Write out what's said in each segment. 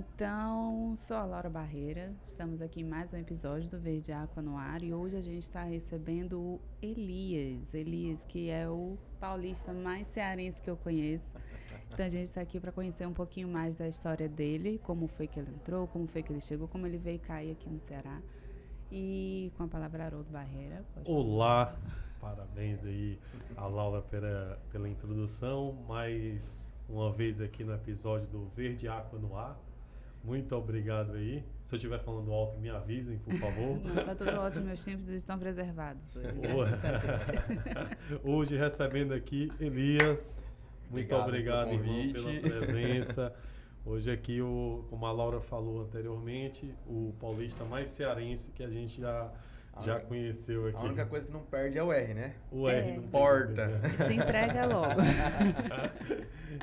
Então, sou a Laura Barreira, estamos aqui em mais um episódio do Verde Aqua no Ar e hoje a gente está recebendo o Elias, que é o paulista mais cearense que eu conheço. Então a gente está aqui para conhecer um pouquinho mais da história dele, como foi que ele entrou, como foi que ele chegou, como ele veio cair aqui no Ceará. E com a palavra Haroldo Barreira. Olá, parabéns aí a Laura pela introdução, mais uma vez aqui no episódio do Verde Aqua no Ar. Muito obrigado aí. Se eu estiver falando alto, me avisem, por favor. Não, tá tudo ótimo, meus tempos estão preservados hoje, graças a Deus. Hoje recebendo aqui Elias. Muito obrigado, irmão, pela presença. Hoje aqui, como a Laura falou anteriormente, o paulista mais cearense que a gente já conheceu aqui. A única coisa que não perde é o R, né? O R não importa. Se entrega logo.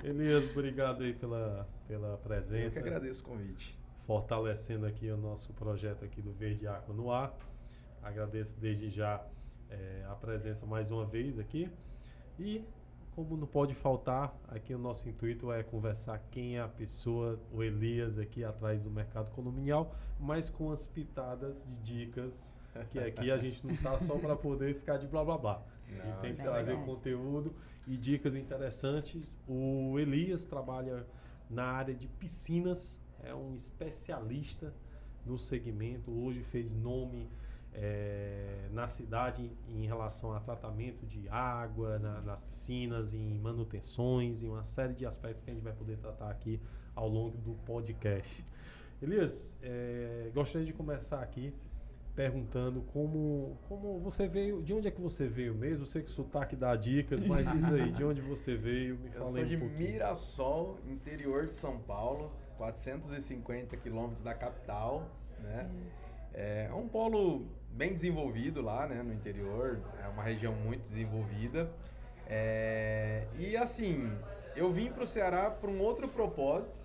Elias, obrigado aí pela presença. Eu que agradeço o convite. Fortalecendo aqui o nosso projeto aqui do Verde Aqua no Ar. Agradeço desde já a presença mais uma vez aqui. E como não pode faltar, aqui o nosso intuito é conversar quem é a pessoa, o Elias aqui atrás do mercado condominial, mas com as pitadas de dicas, que aqui a gente não está só para poder ficar de blá blá blá. Não, e tem que trazer conteúdo e dicas interessantes. O Elias trabalha na área de piscinas, é um especialista no segmento, hoje fez nome na cidade em relação a tratamento de água nas piscinas, em manutenções, em uma série de aspectos que a gente vai poder tratar aqui ao longo do podcast. Elias, gostaria de começar aqui perguntando como você veio, de onde é que você veio mesmo? Eu sei que o sotaque dá dicas, mas diz aí, de onde você veio? Me fala aí um pouquinho. Eu sou de Mirassol, interior de São Paulo, 450 quilômetros da capital, né? É um polo bem desenvolvido lá, né, no interior, é uma região muito desenvolvida. E assim, eu vim para o Ceará por um outro propósito,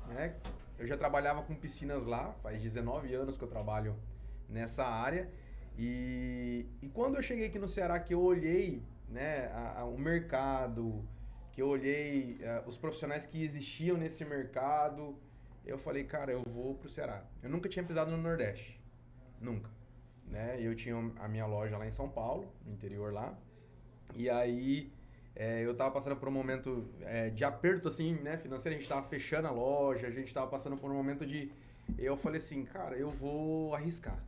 né? Eu já trabalhava com piscinas lá, faz 19 anos que eu trabalho nessa área. E quando eu cheguei aqui no Ceará, que eu olhei, né, o mercado, que eu olhei os profissionais que existiam nesse mercado, eu falei, cara, eu vou pro Ceará. Eu nunca tinha pisado no Nordeste. Nunca, né? Eu tinha a minha loja lá em São Paulo, no interior lá, e aí eu tava passando por um momento de aperto, assim, né, financeiro, a gente tava fechando a loja, a gente tava passando por um momento eu falei assim, cara, eu vou arriscar,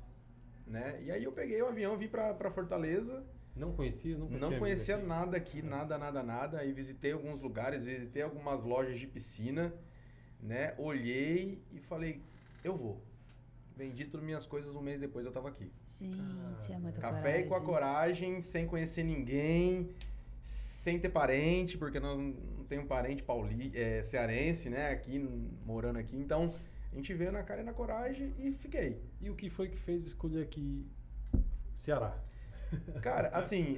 né? E aí eu peguei o avião, vim pra Fortaleza. Não conhecia? Não conhecia nada aqui, nada, aí visitei alguns lugares, visitei algumas lojas de piscina, né, olhei e falei, eu vou. Vendi todas as minhas coisas, um mês depois eu tava aqui. Gente, é muita Café coragem. e com a coragem, sem conhecer ninguém, sem ter parente, porque nós não tenho parente cearense, né, aqui, morando aqui. Então, a gente veio na cara e na coragem e fiquei. E o que foi que fez escolher aqui Ceará? Cara, assim,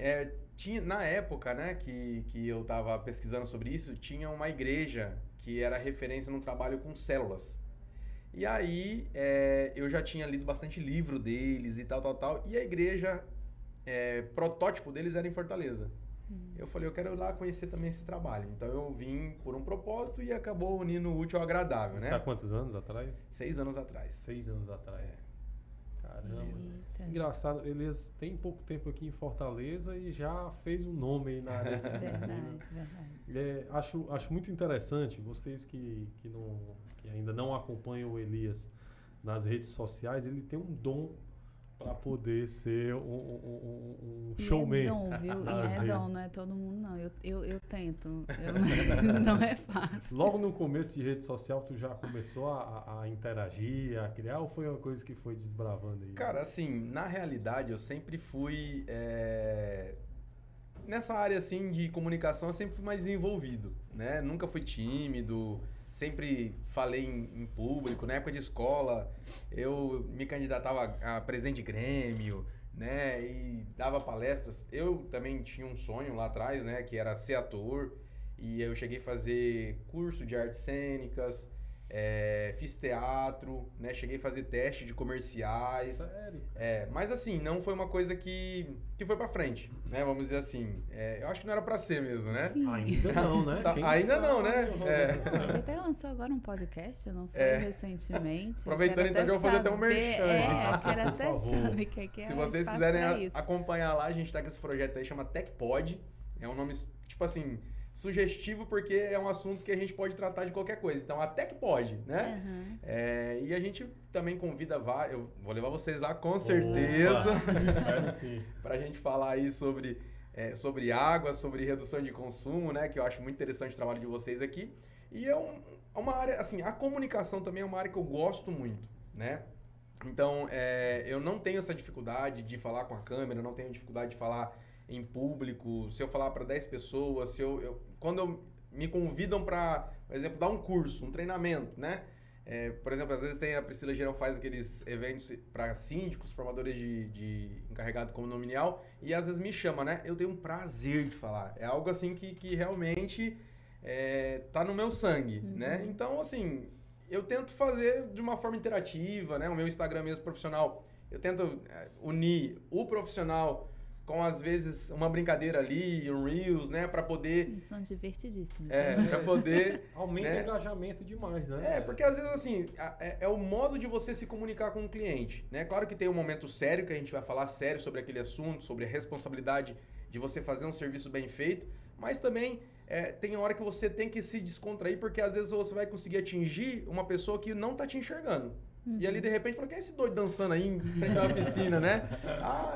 tinha, na época, né, que eu tava pesquisando sobre isso, tinha uma igreja que era referência num trabalho com células. E aí, eu já tinha lido bastante livro deles e tal. E a igreja, protótipo deles era em Fortaleza. Eu falei, eu quero ir lá conhecer também esse trabalho. Então eu vim por um propósito e acabou unindo o útil ao agradável, né? Há quantos anos atrás? 6 anos atrás. 6 anos atrás. Caramba. Eita. Engraçado, eles têm pouco tempo aqui em Fortaleza e já fez um nome aí na área de Verdade. Acho muito interessante, vocês que ainda não acompanham o Elias nas redes sociais, ele tem um dom para poder ser um showman. É dom, viu? E dom, não é todo mundo, não. Eu tento. Não é fácil. Logo no começo de rede social, tu já começou a interagir, a criar, ou foi uma coisa que foi desbravando aí? Cara, assim, na realidade, eu sempre fui... Nessa área, assim, de comunicação, eu sempre fui mais envolvido, né? Nunca fui tímido, sempre falei em público. Na época de escola, eu me candidatava a presidente de grêmio, né? E dava palestras. Eu também tinha um sonho lá atrás, né? Que era ser ator. E eu cheguei a fazer curso de artes cênicas. fiz teatro, né? Cheguei a fazer teste de comerciais. Sério? Mas assim, não foi uma coisa que foi pra frente, né? Vamos dizer assim. Eu acho que não era pra ser mesmo, né? Sim. Ainda não, né? Quem Ainda não, né? Ele até lançou agora um podcast, não foi recentemente? Aproveitando, então, que eu vou fazer até um merchan. Quero até Por favor. saber o que é Se vocês espaço quiserem pra isso. acompanhar lá, a gente tá com esse projeto aí, chama TechPod. É um nome, tipo assim, sugestivo porque é um assunto que a gente pode tratar de qualquer coisa. Então, a TechPod, né? Uhum. E a gente também convida eu vou levar vocês lá com certeza. Espero sim. Pra gente falar aí sobre água, sobre redução de consumo, né? Que eu acho muito interessante o trabalho de vocês aqui. E é uma área, assim, a comunicação também é uma área que eu gosto muito, né? Então, eu não tenho essa dificuldade de falar com a câmera, não tenho dificuldade de falar em público. Se eu falar para 10 pessoas, quando me convidam para, por exemplo, dar um curso, um treinamento, né? Por exemplo, às vezes a Priscila Girão faz aqueles eventos para síndicos, formadores de encarregado condominial, e às vezes me chama, né? Eu tenho um prazer de falar. É algo assim que realmente tá no meu sangue, né? Então, assim, eu tento fazer de uma forma interativa, né? O meu Instagram mesmo profissional, eu tento unir o profissional com, às vezes, uma brincadeira ali, um Reels, né? Pra poder... São divertidíssimos. Pra poder... Aumenta né? o engajamento demais, né? Porque às vezes, assim, é o modo de você se comunicar com o cliente, né? Claro que tem um momento sério, que a gente vai falar sério sobre aquele assunto, sobre a responsabilidade de você fazer um serviço bem feito, mas também tem hora que você tem que se descontrair, porque às vezes você vai conseguir atingir uma pessoa que não tá te enxergando. E ali, de repente, fala, quem é esse doido dançando aí em frente à piscina, né?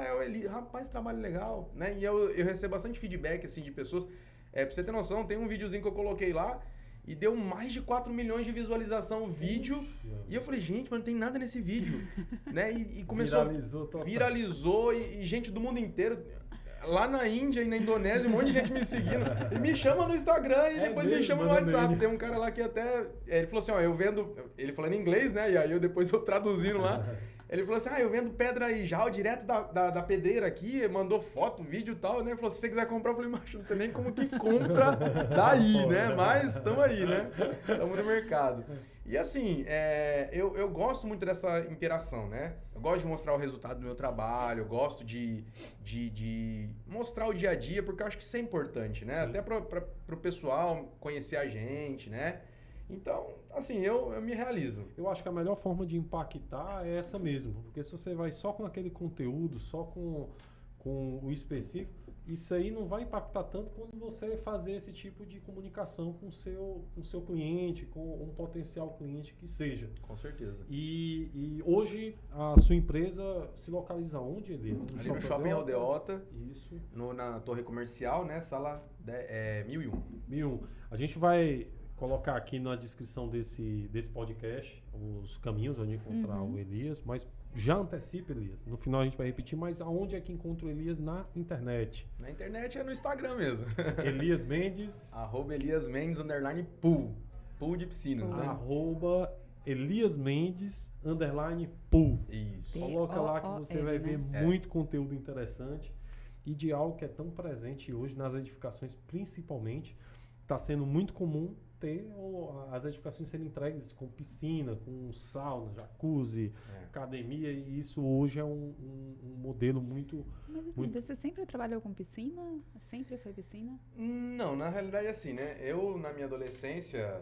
É o Eli. Rapaz, trabalho legal, né? E eu recebo bastante feedback, assim, de pessoas. Pra você ter noção, tem um videozinho que eu coloquei lá e deu mais de 4 milhões de visualização o vídeo. E eu falei, gente, mas não tem nada nesse vídeo, né? E começou... Viralizou e gente do mundo inteiro... Lá na Índia e na Indonésia, um monte de gente me seguindo. E me chama no Instagram e depois me chama no WhatsApp. Tem um cara lá que até... Ele falou assim, eu vendo... Ele falando em inglês, né? E aí depois eu traduzindo lá. Ele falou assim, eu vendo pedra e jal direto da pedreira aqui. Mandou foto, vídeo e tal, né? Ele falou, se você quiser comprar, eu falei, macho, não sei nem como que compra daí, né? Mas estamos aí, né? Estamos no mercado. E assim, eu gosto muito dessa interação, né? Eu gosto de mostrar o resultado do meu trabalho, eu gosto de mostrar o dia a dia, porque eu acho que isso é importante, né? Sim. Até pro pessoal conhecer a gente, né? Então, assim, eu me realizo. Eu acho que a melhor forma de impactar é essa mesmo, porque se você vai só com aquele conteúdo, só com o específico, isso aí não vai impactar tanto quando você fazer esse tipo de comunicação com o seu cliente, com um potencial cliente que seja. Com certeza. E hoje a sua empresa se localiza onde, Elias? Ali no Shopping Aldeota. Isso. Na torre comercial, né? Sala 1001. 1001. A gente vai colocar aqui na descrição desse podcast os caminhos onde encontrar o Elias, mas já antecipa, Elias. No final a gente vai repetir, mas aonde é que encontra o Elias na internet? Na internet é no Instagram mesmo. Elias Mendes. @EliasMendes _pool. Pool de piscinas, né? @EliasMendes _pool. Isso. Coloca lá que você vai ver muito conteúdo interessante e de algo que é tão presente hoje nas edificações, principalmente. Está sendo muito comum ter as edificações serem entregues com piscina, com sauna, jacuzzi, academia, e isso hoje é um modelo muito... Mas assim, você sempre trabalhou com piscina? Sempre foi piscina? Não, na realidade assim, né? Eu, na minha adolescência,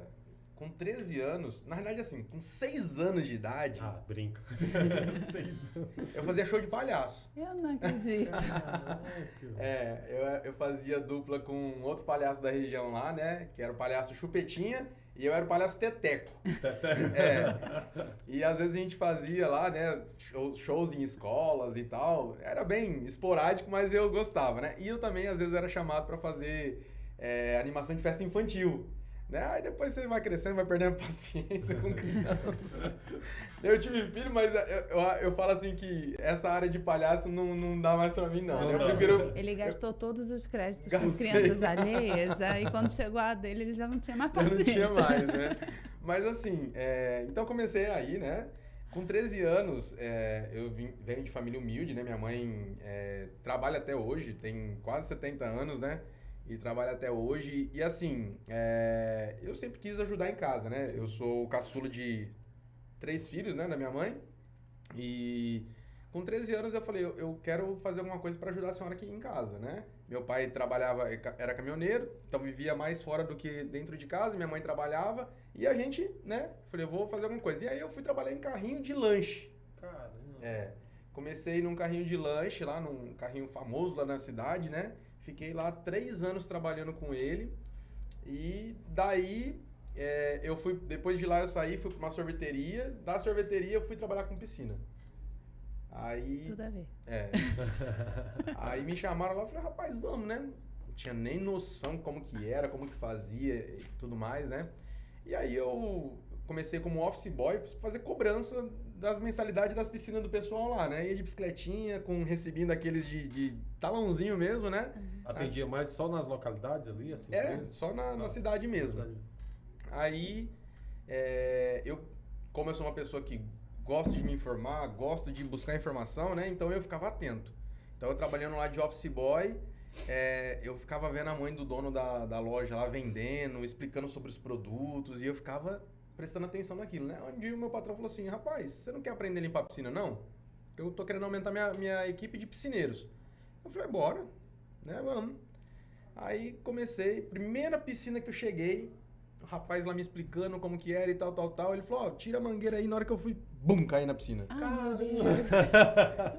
com 13 anos, na realidade assim, com 6 anos de idade... brinca. 6 anos. Eu fazia show de palhaço. Eu não acredito. Eu fazia dupla com outro palhaço da região lá, né? Que era o palhaço Chupetinha e eu era o palhaço Teteco. E às vezes a gente fazia lá, né? Shows em escolas e tal. Era bem esporádico, mas eu gostava, né? E eu também às vezes era chamado para fazer animação de festa infantil. Né? Aí depois você vai crescendo, vai perdendo paciência com criança. Eu tive filho, mas eu falo assim que essa área de palhaço não dá mais pra mim, não. Ele gastou todos os créditos com crianças alheias, aí quando chegou a dele, ele já não tinha mais paciência. Não tinha mais, né? Mas assim, então comecei aí, né? Com 13 anos, eu venho de família humilde, né? Minha mãe trabalha até hoje, tem quase 70 anos, né? e trabalho até hoje. E assim, eu sempre quis ajudar em casa, né? Eu sou o caçula de 3 filhos, né, da minha mãe. E com 13 anos eu falei, eu quero fazer alguma coisa para ajudar a senhora aqui em casa, né? Meu pai trabalhava, era caminhoneiro, então vivia mais fora do que dentro de casa. Minha mãe trabalhava e a gente, né? Falei, eu vou fazer alguma coisa. E aí eu fui trabalhar em carrinho de lanche. Caramba. Comecei num carrinho de lanche lá, num carrinho famoso lá na cidade, né? Fiquei lá 3 anos trabalhando com ele. E daí, eu fui, depois de lá eu saí, fui para uma sorveteria. Da sorveteria eu fui trabalhar com piscina. Aí... Tudo a ver. Aí me chamaram lá e falei, rapaz, vamos, né? Não tinha nem noção como que era, como que fazia e tudo mais, né? E aí eu comecei como office boy pra fazer cobrança das mensalidades das piscinas do pessoal lá, né? Ia de bicicletinha, com recebendo aqueles de talãozinho mesmo, né? Atendia mais só nas localidades ali, assim? mesmo? Só na cidade mesmo. Aí, como eu sou uma pessoa que gosto de me informar, gosto de buscar informação, né? Então eu ficava atento. Então eu trabalhando lá de office boy, eu ficava vendo a mãe do dono da loja lá vendendo, explicando sobre os produtos, e eu ficava prestando atenção naquilo, né? Um dia o meu patrão falou assim, rapaz, você não quer aprender a limpar a piscina, não? Eu tô querendo aumentar minha equipe de piscineiros. Eu falei, bora, né? Vamos. Aí comecei, primeira piscina que eu cheguei, o rapaz lá me explicando como que era e tal. Ele falou, tira a mangueira aí. Na hora que eu fui, bum, caí na piscina.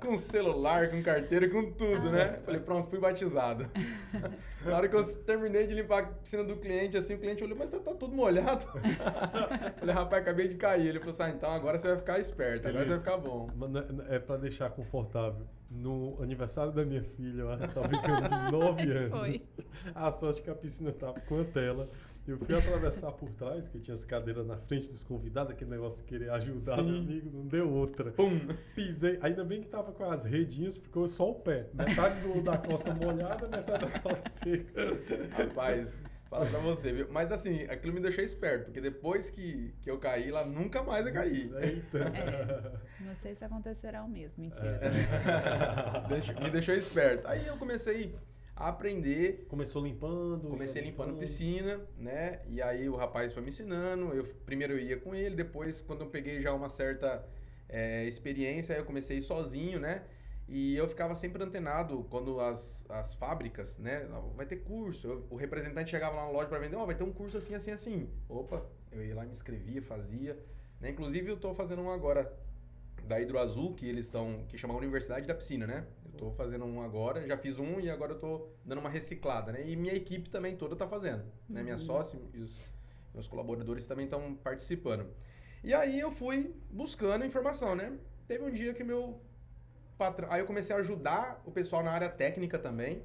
Com celular, com carteira, com tudo, né? Falei, pronto, fui batizado. Na hora que eu terminei de limpar a piscina do cliente, assim, o cliente olhou, mas tá tudo molhado. Falei, rapaz, acabei de cair. Ele falou assim, então agora você vai ficar esperto, agora você vai ficar bom. É pra deixar confortável. No aniversário da minha filha, só ficando de 9 anos, Foi. a sorte que a piscina tava com a tela. Eu fui atravessar por trás, que tinha as cadeiras na frente dos convidados, aquele negócio de querer ajudar meu amigo, não deu outra. Pum! Pisei, ainda bem que tava com as redinhas, ficou só o pé. Metade da calça molhada, metade da calça seca. Rapaz, fala pra você, viu? Mas assim, aquilo me deixou esperto, porque depois que eu caí lá, nunca mais eu caí. Eita. Não sei se acontecerá o mesmo, mentira. Me deixou esperto. Aí eu comecei a aprender. Comecei limpando piscina, né? E aí o rapaz foi me ensinando. Primeiro eu ia com ele, depois, quando eu peguei já uma certa experiência, aí eu comecei a ir sozinho, né? E eu ficava sempre antenado quando as fábricas, né? Vai ter curso. O representante chegava lá na loja para vender, vai ter um curso assim, assim, assim. Opa, eu ia lá, me inscrevia, fazia. Né? Inclusive eu tô fazendo um agora da Hidroazul, que chama Universidade da Piscina, né? Eu tô fazendo um agora, já fiz um e agora eu tô dando uma reciclada, né? E minha equipe também toda tá fazendo, né? Minha sócia e os meus colaboradores também estão participando. E aí eu fui buscando informação, né? Teve um dia que meu patrão... Aí eu comecei a ajudar o pessoal na área técnica também,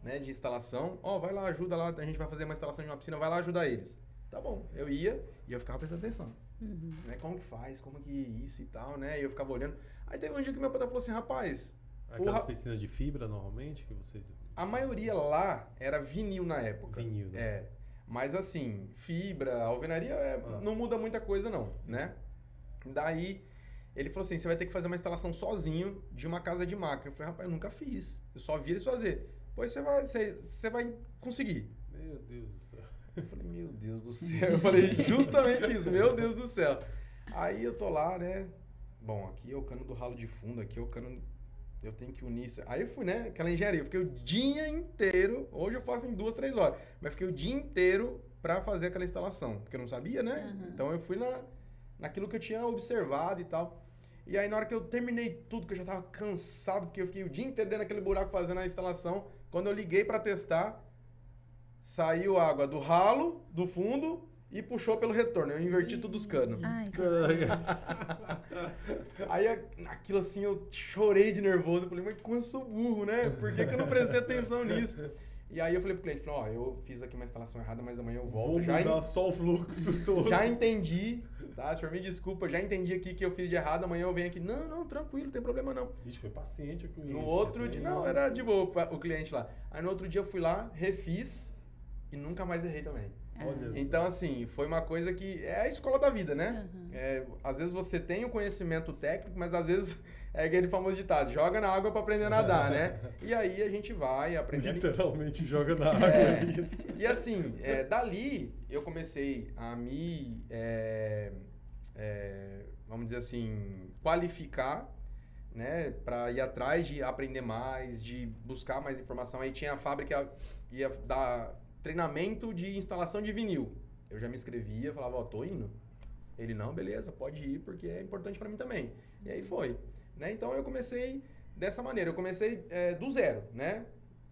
né? De instalação. Vai lá, ajuda lá, a gente vai fazer uma instalação de uma piscina, vai lá ajudar eles. Tá bom, eu ia e eu ficava prestando atenção. Né? Como que faz, como que isso e tal, né? E eu ficava olhando. Aí teve um dia que meu patrão falou assim, rapaz... Aquelas piscinas de fibra, normalmente, que vocês... A maioria lá era vinil na época. Vinil, né? Mas assim, fibra, alvenaria, não muda muita coisa não, né? Daí, ele falou assim, você vai ter que fazer uma instalação sozinho de uma casa de máquina. Eu falei, rapaz, eu nunca fiz. Eu só vi eles fazer. Pois você vai conseguir. Meu Deus do céu. Eu falei, meu Deus do céu. Eu falei justamente isso, meu Deus do céu. Aí eu tô lá, né? Bom, aqui é o cano do ralo de fundo, aqui é o cano... Eu tenho que unir isso. Aí eu fui, né? Aquela engenharia. Eu fiquei o dia inteiro. Hoje eu faço em 2, 3 horas. Mas fiquei o dia inteiro pra fazer aquela instalação. Porque eu não sabia, né? Então eu fui naquilo que eu tinha observado e tal. E aí na hora que eu terminei tudo, que eu já tava cansado, porque eu fiquei o dia inteiro dentro daquele buraco fazendo a instalação. Quando eu liguei pra testar, saiu água do ralo, do fundo... E puxou pelo retorno. Eu inverti tudo os canos. Ai, Aí, aquilo assim, eu chorei de nervoso. Eu falei, mas como eu sou burro, né? Por que eu não prestei atenção nisso? E aí eu falei pro cliente, eu fiz aqui uma instalação errada, mas amanhã eu volto. Vou mudar só o fluxo todo. Já entendi, tá? O senhor me desculpa, já entendi aqui que eu fiz de errado, amanhã eu venho aqui. Não, tranquilo, não tem problema não. Ixi, foi paciente o cliente. No outro dia, não, era de boa o cliente lá. Aí no outro dia eu fui lá, refiz e nunca mais errei também. Olha só. Então, assim, foi uma coisa que é a escola da vida, né? Uhum. Às vezes você tem o conhecimento técnico, mas às vezes é aquele famoso ditado, joga na água para aprender a nadar, né? E aí a gente vai aprendendo. Literalmente joga na água. Isso. E assim, dali eu comecei a me, vamos dizer assim, qualificar, né, para ir atrás de aprender mais, de buscar mais informação. Aí tinha a fábrica, ia dar treinamento de instalação de vinil. Eu já me inscrevia, falava, ó, tô indo. Ele, não, beleza, pode ir, porque é importante para mim também. E aí foi, né? Então eu comecei dessa maneira, eu comecei do zero, né?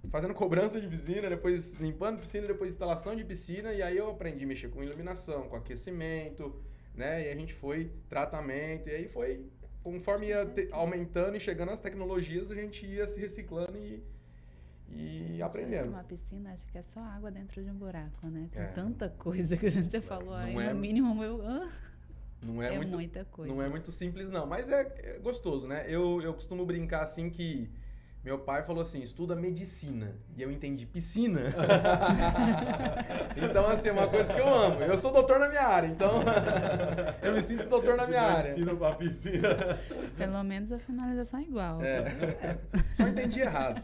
Fazendo cobrança de piscina, depois limpando piscina, depois instalação de piscina, e aí eu aprendi a mexer com iluminação, com aquecimento, né? E a gente foi tratamento, e aí foi, conforme ia aumentando e chegando as tecnologias, a gente ia se reciclando e aprendendo. Uma piscina, acho que é só água dentro de um buraco, né? Tem É. tanta coisa que você falou aí, Não é- no mínimo Não é muito, muita coisa. não é muito simples, não, mas é gostoso, né? Eu costumo brincar assim que meu pai falou assim, estuda medicina. E eu entendi piscina. Então, assim, é uma coisa que eu amo. Eu sou doutor na minha área, então eu me sinto doutor na minha área. Ensina pra piscina. Pelo menos a finalização é igual. Só entendi errado.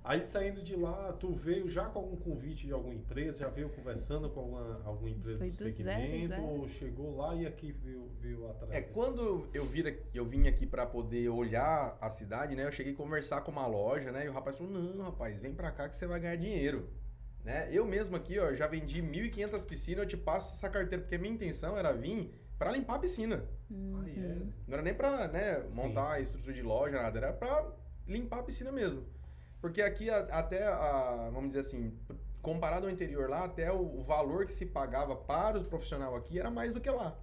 Aí saindo de lá, tu veio já com algum convite de alguma empresa? Já veio conversando com alguma empresa Foi do do segmento? zero. Ou chegou lá e aqui veio atrás? Quando eu vim aqui para poder olhar a cidade, né? Eu cheguei a conversar com uma loja, né? E o rapaz falou, não, rapaz, vem pra cá que você vai ganhar dinheiro. Né? Eu mesmo aqui, ó, já vendi 1.500 piscinas, eu te passo essa carteira, porque a minha intenção era vir para limpar a piscina. Uhum. Não era nem para, né, montar a estrutura de loja, nada, era para limpar a piscina mesmo. Porque aqui até, vamos dizer assim, comparado ao interior lá, até o valor que se pagava para os profissionais aqui era mais do que lá.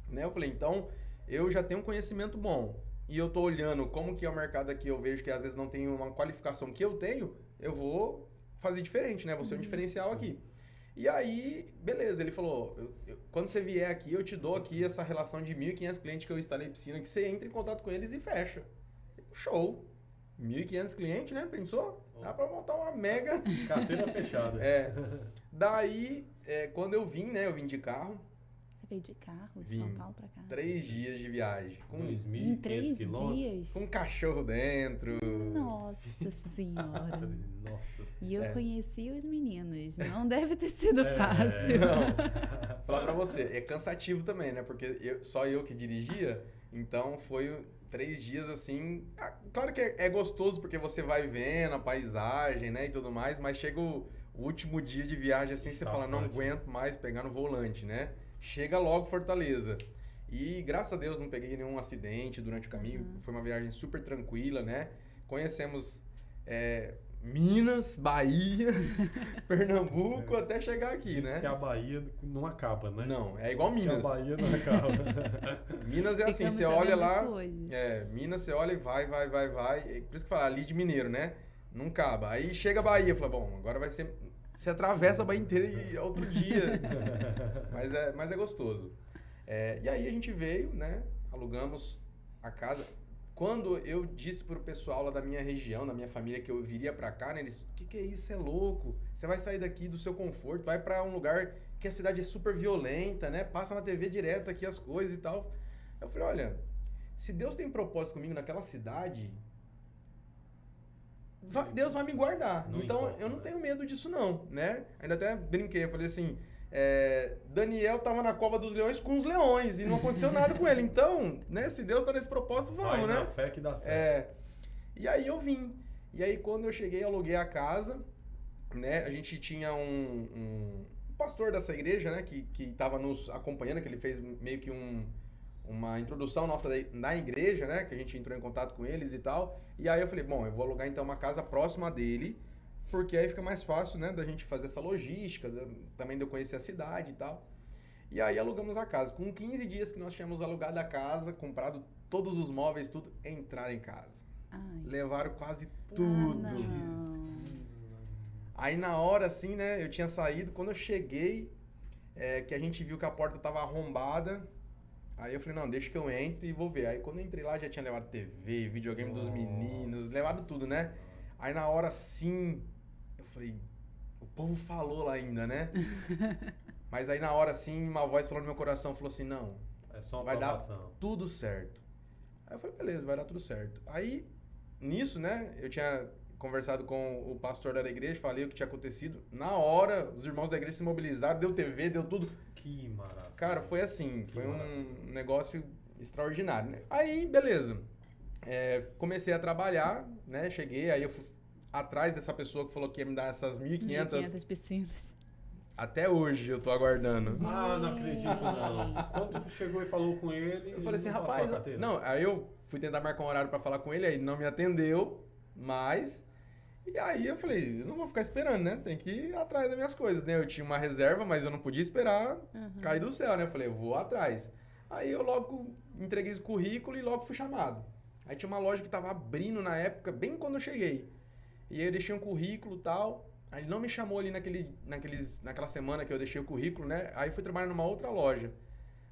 Né? Eu falei, então, eu já tenho um conhecimento bom e eu tô olhando como que é o mercado aqui, eu vejo que às vezes não tem uma qualificação que eu tenho, eu vou fazer diferente, né? Vou ser um diferencial aqui. E aí, beleza, ele falou, quando você vier aqui, eu te dou aqui essa relação de 1.500 clientes que eu instalei piscina, que você entra em contato com eles e fecha. Show! 1.500 clientes, né? Pensou? Dá pra montar uma mega... Carteira fechada. Daí, quando eu vim, né? Eu vim de carro. Você veio de carro de Vim. São Paulo pra cá? 3 dias de viagem. Com Em 2.500 3 quilômetros. dias? um cachorro dentro. Nossa senhora. Nossa E eu É. conheci os meninos. Não deve ter sido fácil. Não, falar pra você, é cansativo também, né? Porque só eu que dirigia, então foi 3 dias assim. Claro que é gostoso porque você vai vendo a paisagem, né? E tudo mais, mas chega o último dia de viagem assim, você fala, não aguento mais pegar no volante, né? Chega logo Fortaleza. E graças a Deus não peguei nenhum acidente durante o caminho. Foi uma viagem super tranquila, né? Conhecemos Minas, Bahia, Pernambuco, até chegar aqui, Diz né? que a Bahia não acaba, né? Não, é igual Diz que Minas. a Bahia não acaba. Minas é assim, Ficamos você olha sabendo lá, disso hoje. Minas você olha e vai. Por isso que fala, ali de mineiro, né? Não acaba. Aí chega a Bahia, fala, bom, agora vai ser... Você atravessa a Bahia inteira e é outro dia. mas é gostoso. E aí a gente veio, né? Alugamos a casa. Quando eu disse pro pessoal lá da minha região, da minha família, que eu viria pra cá, né? Eles, o que é isso? Você é louco. Você vai sair daqui do seu conforto, vai pra um lugar que a cidade é super violenta, né? Passa na TV direto aqui as coisas e tal. Eu falei, olha, se Deus tem propósito comigo naquela cidade, Deus vai me guardar. Não Então, importa, eu não né? tenho medo disso não, né? Ainda até brinquei, eu falei assim, Daniel tava na cova dos leões com os leões e não aconteceu nada com ele. Então, né, se Deus tá nesse propósito, Vai vamos, na né? fé que dá certo. E aí eu vim. E aí quando eu cheguei, aluguei a casa, né? A gente tinha um pastor dessa igreja, né? Que tava nos acompanhando, que ele fez meio que uma introdução nossa na igreja, né? Que a gente entrou em contato com eles e tal. E aí eu falei, bom, eu vou alugar então uma casa próxima dele, porque aí fica mais fácil, né? Da gente fazer essa logística, também de eu conhecer a cidade e tal. E aí alugamos a casa. Com 15 dias que nós tínhamos alugado a casa, comprado todos os móveis, tudo, entraram em casa. Ai. Levaram quase tudo. Não. Aí na hora, assim, né, eu tinha saído, quando eu cheguei, que a gente viu que a porta tava arrombada, aí eu falei, não, deixa que eu entre e vou ver. Aí quando eu entrei lá, já tinha levado TV, videogame dos meninos, levado tudo, né? Aí na hora, sim, eu falei, o povo falou lá ainda, né? Mas aí na hora, assim, uma voz falou no meu coração, falou assim, não, É só uma vai dar aprovação. tudo certo. Aí eu falei, beleza, vai dar tudo certo. Aí, nisso, né, eu tinha conversado com o pastor da igreja, falei o que tinha acontecido. Na hora, os irmãos da igreja se mobilizaram, deu TV, deu tudo. Que maravilha. Cara, foi assim, Que foi maravilha. um negócio extraordinário, né? Aí, beleza. Comecei a trabalhar, né? Cheguei, aí eu fui atrás dessa pessoa que falou que ia me dar essas 1.500. 1.500 piscinas. Até hoje eu tô aguardando. Ah, não acredito não. Quando tu chegou e falou com ele, Eu falei assim, ele não passou rapaz, a carteira? não, aí eu fui tentar marcar um horário pra falar com ele, aí ele não me atendeu, mas... E aí eu falei, eu não vou ficar esperando, né? Tem que ir atrás das minhas coisas, né? Eu tinha uma reserva, mas eu não podia esperar cair do céu, né? Eu falei, eu vou atrás. Aí eu logo entreguei o currículo e logo fui chamado. Aí tinha uma loja que tava abrindo na época, bem quando eu cheguei. E aí eu deixei um currículo e tal. Aí ele não me chamou ali naquela semana que eu deixei o currículo, né? Aí fui trabalhar numa outra loja.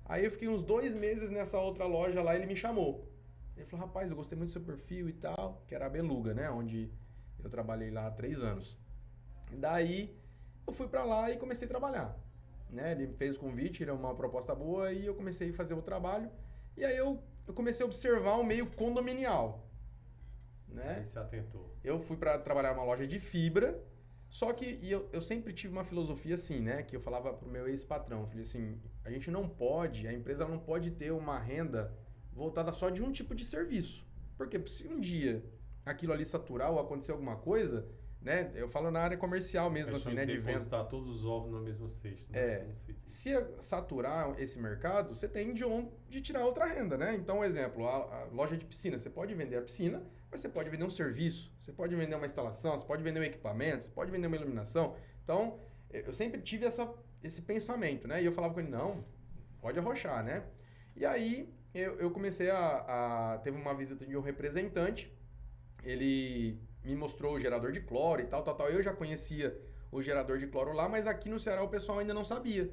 Aí eu fiquei uns 2 meses nessa outra loja lá e ele me chamou. Ele falou, rapaz, eu gostei muito do seu perfil e tal, que era a Beluga, né? Onde eu trabalhei lá há 3 anos. E daí eu fui pra lá e comecei a trabalhar. Né? Ele fez o convite, era uma proposta boa e eu comecei a fazer o trabalho. E aí eu comecei a observar o meio condominial. Né? Aí se atentou. Eu fui para trabalhar numa loja de fibra, só que eu sempre tive uma filosofia assim, né? Que eu falava pro meu ex-patrão, eu falei assim, a gente não pode, a empresa não pode ter uma renda voltada só de um tipo de serviço. Porque se um dia aquilo ali saturar ou acontecer alguma coisa, né? Eu falo na área comercial mesmo, assim, né? De venda. Depositar todos os ovos na mesma cesta. Né? Como se diz. Se saturar esse mercado, você tem de onde tirar outra renda, né? Então, um exemplo, a loja de piscina, você pode vender a piscina, mas você pode vender um serviço, você pode vender uma instalação, você pode vender um equipamento, você pode vender uma iluminação. Então, eu sempre tive esse pensamento, né? E eu falava com ele, não, pode arrochar, né? E aí, eu comecei teve uma visita de um representante, ele me mostrou o gerador de cloro e tal. Eu já conhecia o gerador de cloro lá, mas aqui no Ceará o pessoal ainda não sabia,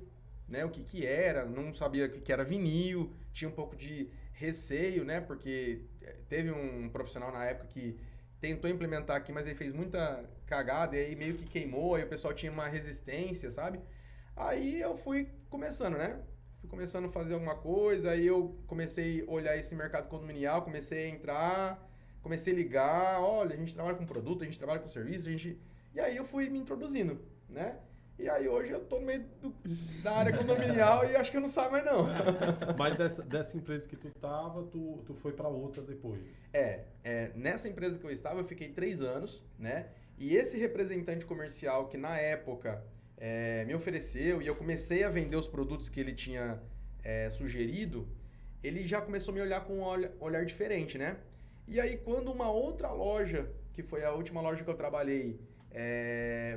né? O que era, não sabia o que era vinil, tinha um pouco de receio, né? Porque teve um profissional na época que tentou implementar aqui, mas ele fez muita cagada e aí meio que queimou, aí o pessoal tinha uma resistência, sabe? Aí eu fui começando, né? Fui começando a fazer alguma coisa, aí eu comecei a olhar esse mercado condominial, comecei a entrar, comecei a ligar, olha, a gente trabalha com produto, a gente trabalha com serviço, E aí eu fui me introduzindo, né? E aí hoje eu tô no meio da área condominial e acho que eu não saio mais não. Mas dessa empresa que tu tava, tu foi pra outra depois. Nessa empresa que eu estava, eu fiquei 3 anos, né? E esse representante comercial que na época me ofereceu e eu comecei a vender os produtos que ele tinha sugerido, ele já começou a me olhar com um olhar diferente, né? E aí quando uma outra loja, que foi a última loja que eu trabalhei,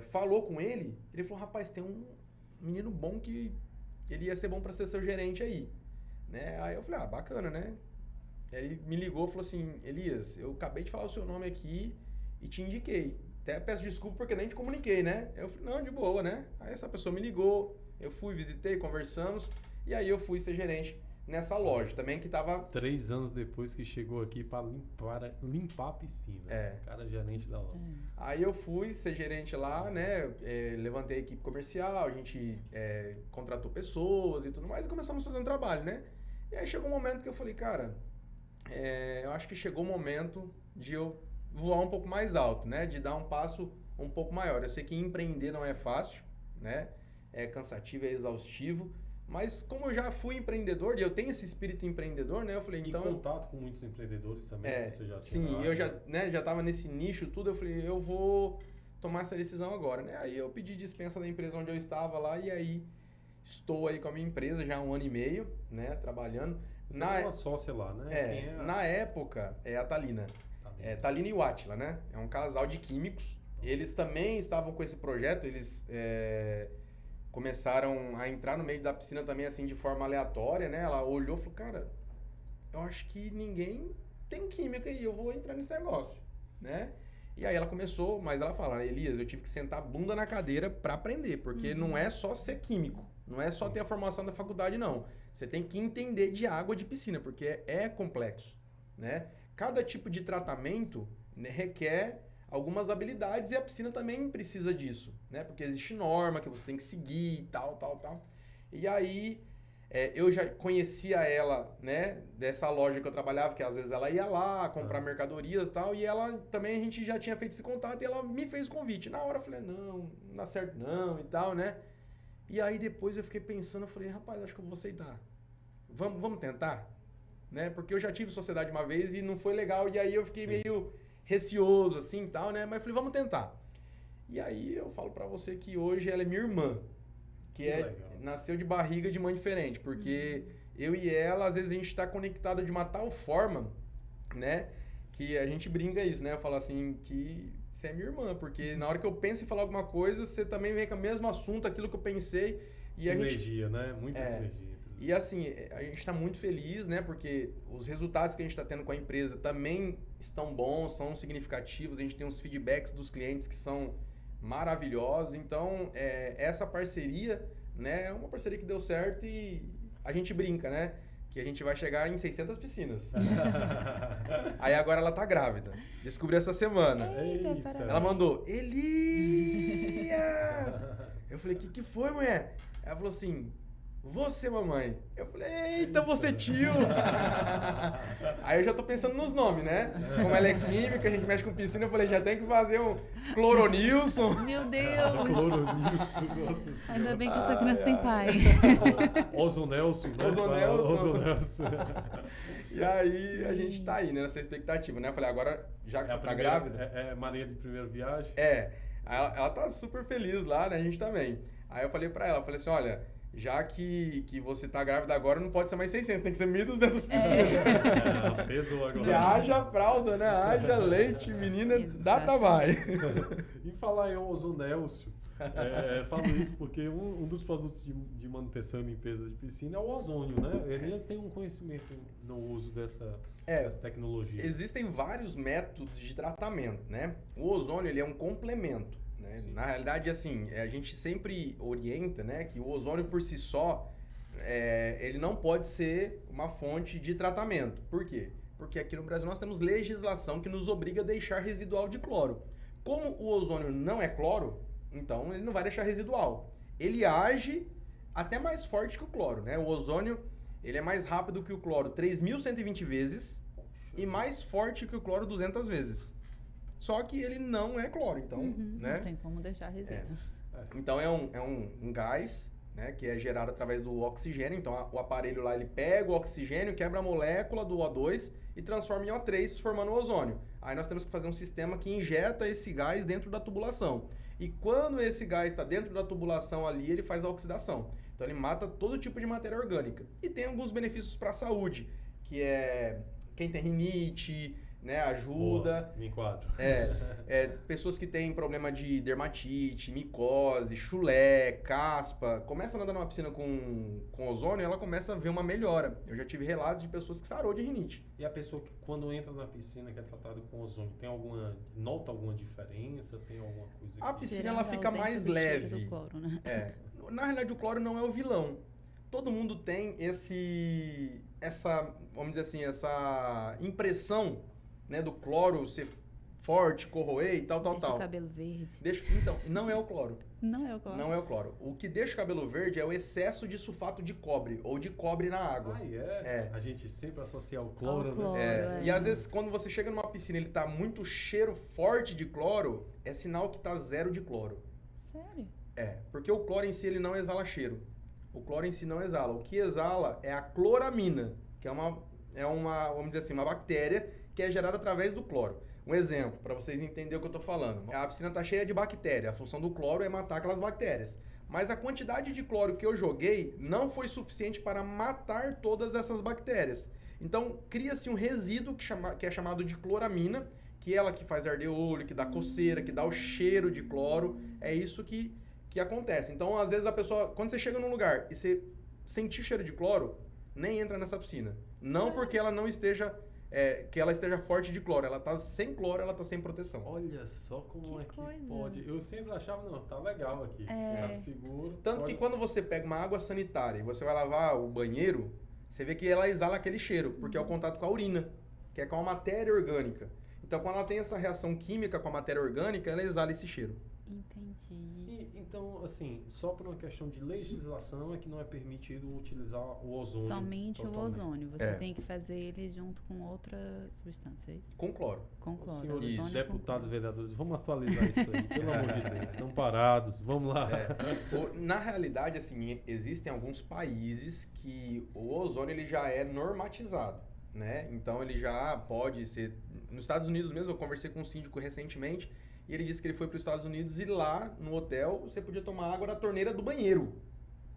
falou com ele falou, rapaz, tem um menino bom que ele ia ser bom para ser seu gerente aí, né? Aí eu falei, bacana, né? Aí ele me ligou e falou assim, Elias, eu acabei de falar o seu nome aqui e te indiquei. Até peço desculpa porque nem te comuniquei, né? Eu falei, não, de boa, né? Aí essa pessoa me ligou, eu fui, visitei, conversamos e aí eu fui ser gerente nessa loja também que tava... 3 anos depois que chegou aqui para limpar a piscina. O cara gerente da loja. Aí eu fui ser gerente lá, né? Levantei a equipe comercial, a gente contratou pessoas e tudo mais e começamos a fazer um trabalho, né? E aí chegou um momento que eu falei, cara, eu acho que chegou o momento de eu voar um pouco mais alto, né? De dar um passo um pouco maior. Eu sei que empreender não é fácil, né? É cansativo, é exaustivo. Mas como eu já fui empreendedor e eu tenho esse espírito empreendedor, né? Eu falei, então... E contato com muitos empreendedores também, você já tinha... Sim, eu já tava nesse nicho tudo, eu falei, eu vou tomar essa decisão agora, né? Aí eu pedi dispensa da empresa onde eu estava lá e aí estou aí com a minha empresa já há 1 ano e meio, né? Trabalhando. Você é uma sócia lá, né? Na época, é a Thalina. Thalina e o Átila, né? É um casal de químicos. Eles também estavam com esse projeto, eles... começaram a entrar no meio da piscina também, assim, de forma aleatória, né? Ela olhou e falou, cara, eu acho que ninguém tem química aí, eu vou entrar nesse negócio, né? E aí ela começou, mas ela fala, Elias, eu tive que sentar a bunda na cadeira para aprender, porque não é só ser químico, não é só ter a formação da faculdade, não. Você tem que entender de água de piscina, porque é complexo, né? Cada tipo de tratamento, né, requer algumas habilidades e a piscina também precisa disso, né? Porque existe norma que você tem que seguir e tal. E aí, eu já conhecia ela, né? Dessa loja que eu trabalhava, que às vezes ela ia lá comprar mercadorias e tal, e ela também, a gente já tinha feito esse contato e ela me fez o convite. Na hora eu falei, não dá certo não e tal, né? E aí depois eu fiquei pensando, eu falei, rapaz, acho que eu vou aceitar. Vamos tentar? Né? Porque eu já tive sociedade uma vez e não foi legal, e aí eu fiquei meio receoso, assim, e tal, né? Mas falei, vamos tentar. E aí eu falo pra você que hoje ela é minha irmã, que nasceu de barriga de mãe diferente, porque eu e ela, às vezes a gente tá conectado de uma tal forma, né? Que a gente brinca isso, né? Eu falo assim, que você é minha irmã, porque na hora que eu penso em falar alguma coisa, você também vem com o mesmo assunto, aquilo que eu pensei. E sinergia, né? Muita sinergia. E assim, a gente está muito feliz, né? Porque os resultados que a gente está tendo com a empresa também estão bons, são significativos. A gente tem uns feedbacks dos clientes que são maravilhosos. Então, essa parceria, né? É uma parceria que deu certo e a gente brinca, né? Que a gente vai chegar em 600 piscinas. Aí agora ela tá grávida. Descobri essa semana. Eita. Ela mandou, Elias! Eu falei, que foi, mulher? Ela falou assim, você, mamãe. Eu falei, eita, você tio. Aí eu já tô pensando nos nomes, né? Como ela é química, a gente mexe com piscina, eu falei, já tem que fazer um Cloronilson. Meu Deus. Cloronilson, nossa senhora. Ainda bem que essa criança tem pai. Ozonelson, né? Ozonelson. E aí a gente tá aí, né? Nessa expectativa, né? Eu falei, agora, já que você tá grávida... É maneira de primeira viagem? Ela tá super feliz lá, né? A gente também. Aí eu falei pra ela, falei assim, olha... Já que você tá grávida agora, não pode ser mais 600, tem que ser 1.200 piscinas. Pesou agora. E haja fralda, né? Haja leite, menina, dá trabalho. E falar em ozonelson, falo isso porque um dos produtos de manutenção em limpeza de piscina é o ozônio, né? Eles têm um conhecimento no uso dessa tecnologia. Existem vários métodos de tratamento, né? O ozônio, ele é um complemento. Na realidade, assim, a gente sempre orienta, né, que o ozônio por si só, ele não pode ser uma fonte de tratamento. Por quê? Porque aqui no Brasil nós temos legislação que nos obriga a deixar residual de cloro. Como o ozônio não é cloro, então ele não vai deixar residual. Ele age até mais forte que o cloro, né? O ozônio, ele é mais rápido que o cloro 3.120 vezes e mais forte que o cloro 200 vezes. Só que ele não é cloro, então, né? Não tem como deixar resíduo. Então é um gás, né, que é gerado através do oxigênio. Então o aparelho lá, ele pega o oxigênio, quebra a molécula do O2 e transforma em O3, formando o ozônio. Aí nós temos que fazer um sistema que injeta esse gás dentro da tubulação. E quando esse gás está dentro da tubulação ali, ele faz a oxidação. Então ele mata todo tipo de matéria orgânica. E tem alguns benefícios para a saúde, que é quem tem rinite, né, ajuda. Boa, me enquadro. Pessoas que têm problema de dermatite, micose, chulé, caspa, começa a nadar numa piscina com ozônio, ela começa a ver uma melhora. Eu já tive relatos de pessoas que sarou de rinite. E a pessoa que quando entra na piscina que é tratada com ozônio, nota alguma diferença? Tem alguma coisa? A piscina ela fica mais leve. Do cloro, né? Na realidade o cloro não é o vilão. Todo mundo tem essa, vamos dizer assim, essa impressão, né, do cloro ser forte, corroer e tal. Deixa o cabelo verde. Então, não é o cloro. Não é o cloro. Não é o cloro. O que deixa o cabelo verde é o excesso de sulfato de cobre ou de cobre na água. A gente sempre associa o cloro, né? E às vezes quando você chega numa piscina e ele tá muito cheiro forte de cloro, é sinal que tá zero de cloro. Sério? Porque o cloro em si ele não exala cheiro. O cloro em si não exala. O que exala é a cloramina, que é uma, vamos dizer assim, uma bactéria que é gerada através do cloro. Um exemplo, para vocês entenderem o que eu estou falando. A piscina está cheia de bactérias. A função do cloro é matar aquelas bactérias. Mas a quantidade de cloro que eu joguei não foi suficiente para matar todas essas bactérias. Então, cria-se um resíduo que é chamado de cloramina, que é ela que faz arder o olho, que dá coceira, que dá o cheiro de cloro. É isso que acontece. Então, às vezes a pessoa, quando você chega num lugar e você sentir cheiro de cloro, nem entra nessa piscina. Não porque ela não esteja... que ela esteja forte de cloro. Ela tá sem cloro, ela tá sem proteção. Olha só como que coisa. pode. Eu sempre achava, não, tá legal aqui. Tá seguro. Tanto que quando você pega uma água sanitária e você vai lavar o banheiro, você vê que ela exala aquele cheiro, porque é o contato com a urina, que é com a matéria orgânica. Então, quando ela tem essa reação química com a matéria orgânica, ela exala esse cheiro. Entendi. Então, assim, só por uma questão de legislação é que não é permitido utilizar o ozônio. Somente o totalmente. ozônio. Você tem que fazer ele junto com outra substância, é isso? Com cloro. Com cloro. Senhores Isso. ozônio com deputados, cloro. vereadores, vamos atualizar isso aí, pelo amor de Deus. Estão parados, vamos lá. Na realidade, assim, existem alguns países que o ozônio ele já é normatizado, né? Então, ele já pode ser... Nos Estados Unidos mesmo, eu conversei com um síndico recentemente, e ele disse que ele foi para os Estados Unidos e lá no hotel você podia tomar água da torneira do banheiro.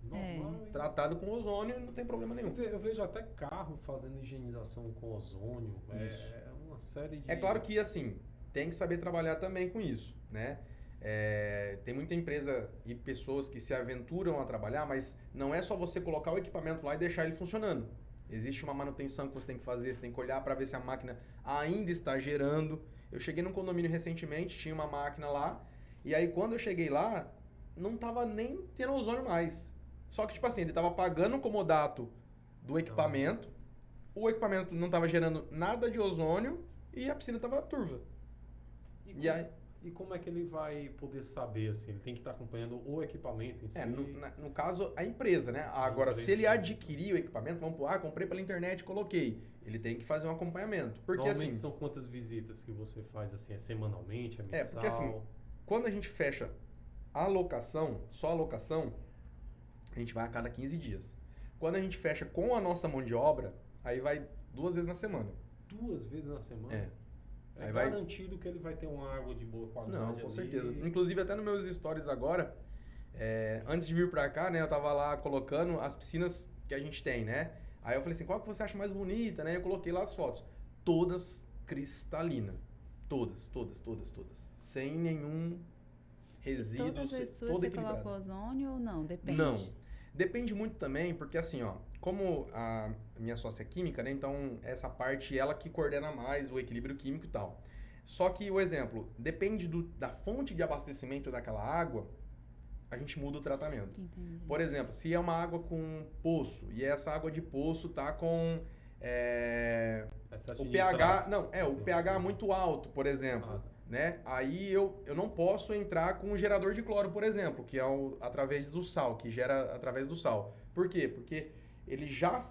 Normal, hein? Tratado com ozônio, não tem problema nenhum. Eu vejo até carro fazendo higienização com ozônio. É uma série de... É claro que, assim, tem que saber trabalhar também com isso, né? Tem muita empresa e pessoas que se aventuram a trabalhar, mas não é só você colocar o equipamento lá e deixar ele funcionando. Existe uma manutenção que você tem que fazer, você tem que olhar para ver se a máquina ainda está gerando. Eu cheguei num condomínio recentemente, tinha uma máquina lá, e aí quando eu cheguei lá, não tava nem tendo ozônio mais. Só que, tipo assim, ele tava pagando o comodato do equipamento, o equipamento não tava gerando nada de ozônio e a piscina tava turva. E como é que ele vai poder saber, assim? Ele tem que estar acompanhando o equipamento em si? No caso, a empresa, né? Agora, se ele adquirir o equipamento, vamos pôr, comprei pela internet, coloquei. Ele tem que fazer um acompanhamento. Porque, normalmente assim... são quantas visitas que você faz, assim? É semanalmente, é mensal? porque, assim, quando a gente fecha a locação, só a locação, a gente vai a cada 15 dias. Quando a gente fecha com a nossa mão de obra, aí vai 2 vezes na semana. 2 vezes na semana? É. É Aí garantido que ele vai ter uma água de boa qualidade. Não, com ali. certeza. Inclusive, até nos meus stories agora, antes de vir pra cá, né, eu tava lá colocando as piscinas que a gente tem, né? Aí eu falei assim, qual que você acha mais bonita, né? Eu coloquei lá as fotos. Todas cristalinas. Todas. Sem nenhum resíduo, Todas as suas toda você equilibrada. coloca ozônio ou não? Depende. Não. Depende muito também, porque assim, ó, como a minha sócia é química, né? Então, essa parte, ela que coordena mais o equilíbrio químico e tal. Só que, o exemplo, depende da fonte de abastecimento daquela água, a gente muda o tratamento. Entendi. Por exemplo, se é uma água com poço, e essa água de poço tá com Excesso o de pH... nitrato. Não, o pH muito alto, por exemplo. Né? Aí eu não posso entrar com um gerador de cloro, por exemplo, que é através do sal, que gera através do sal. Por quê? Porque ele já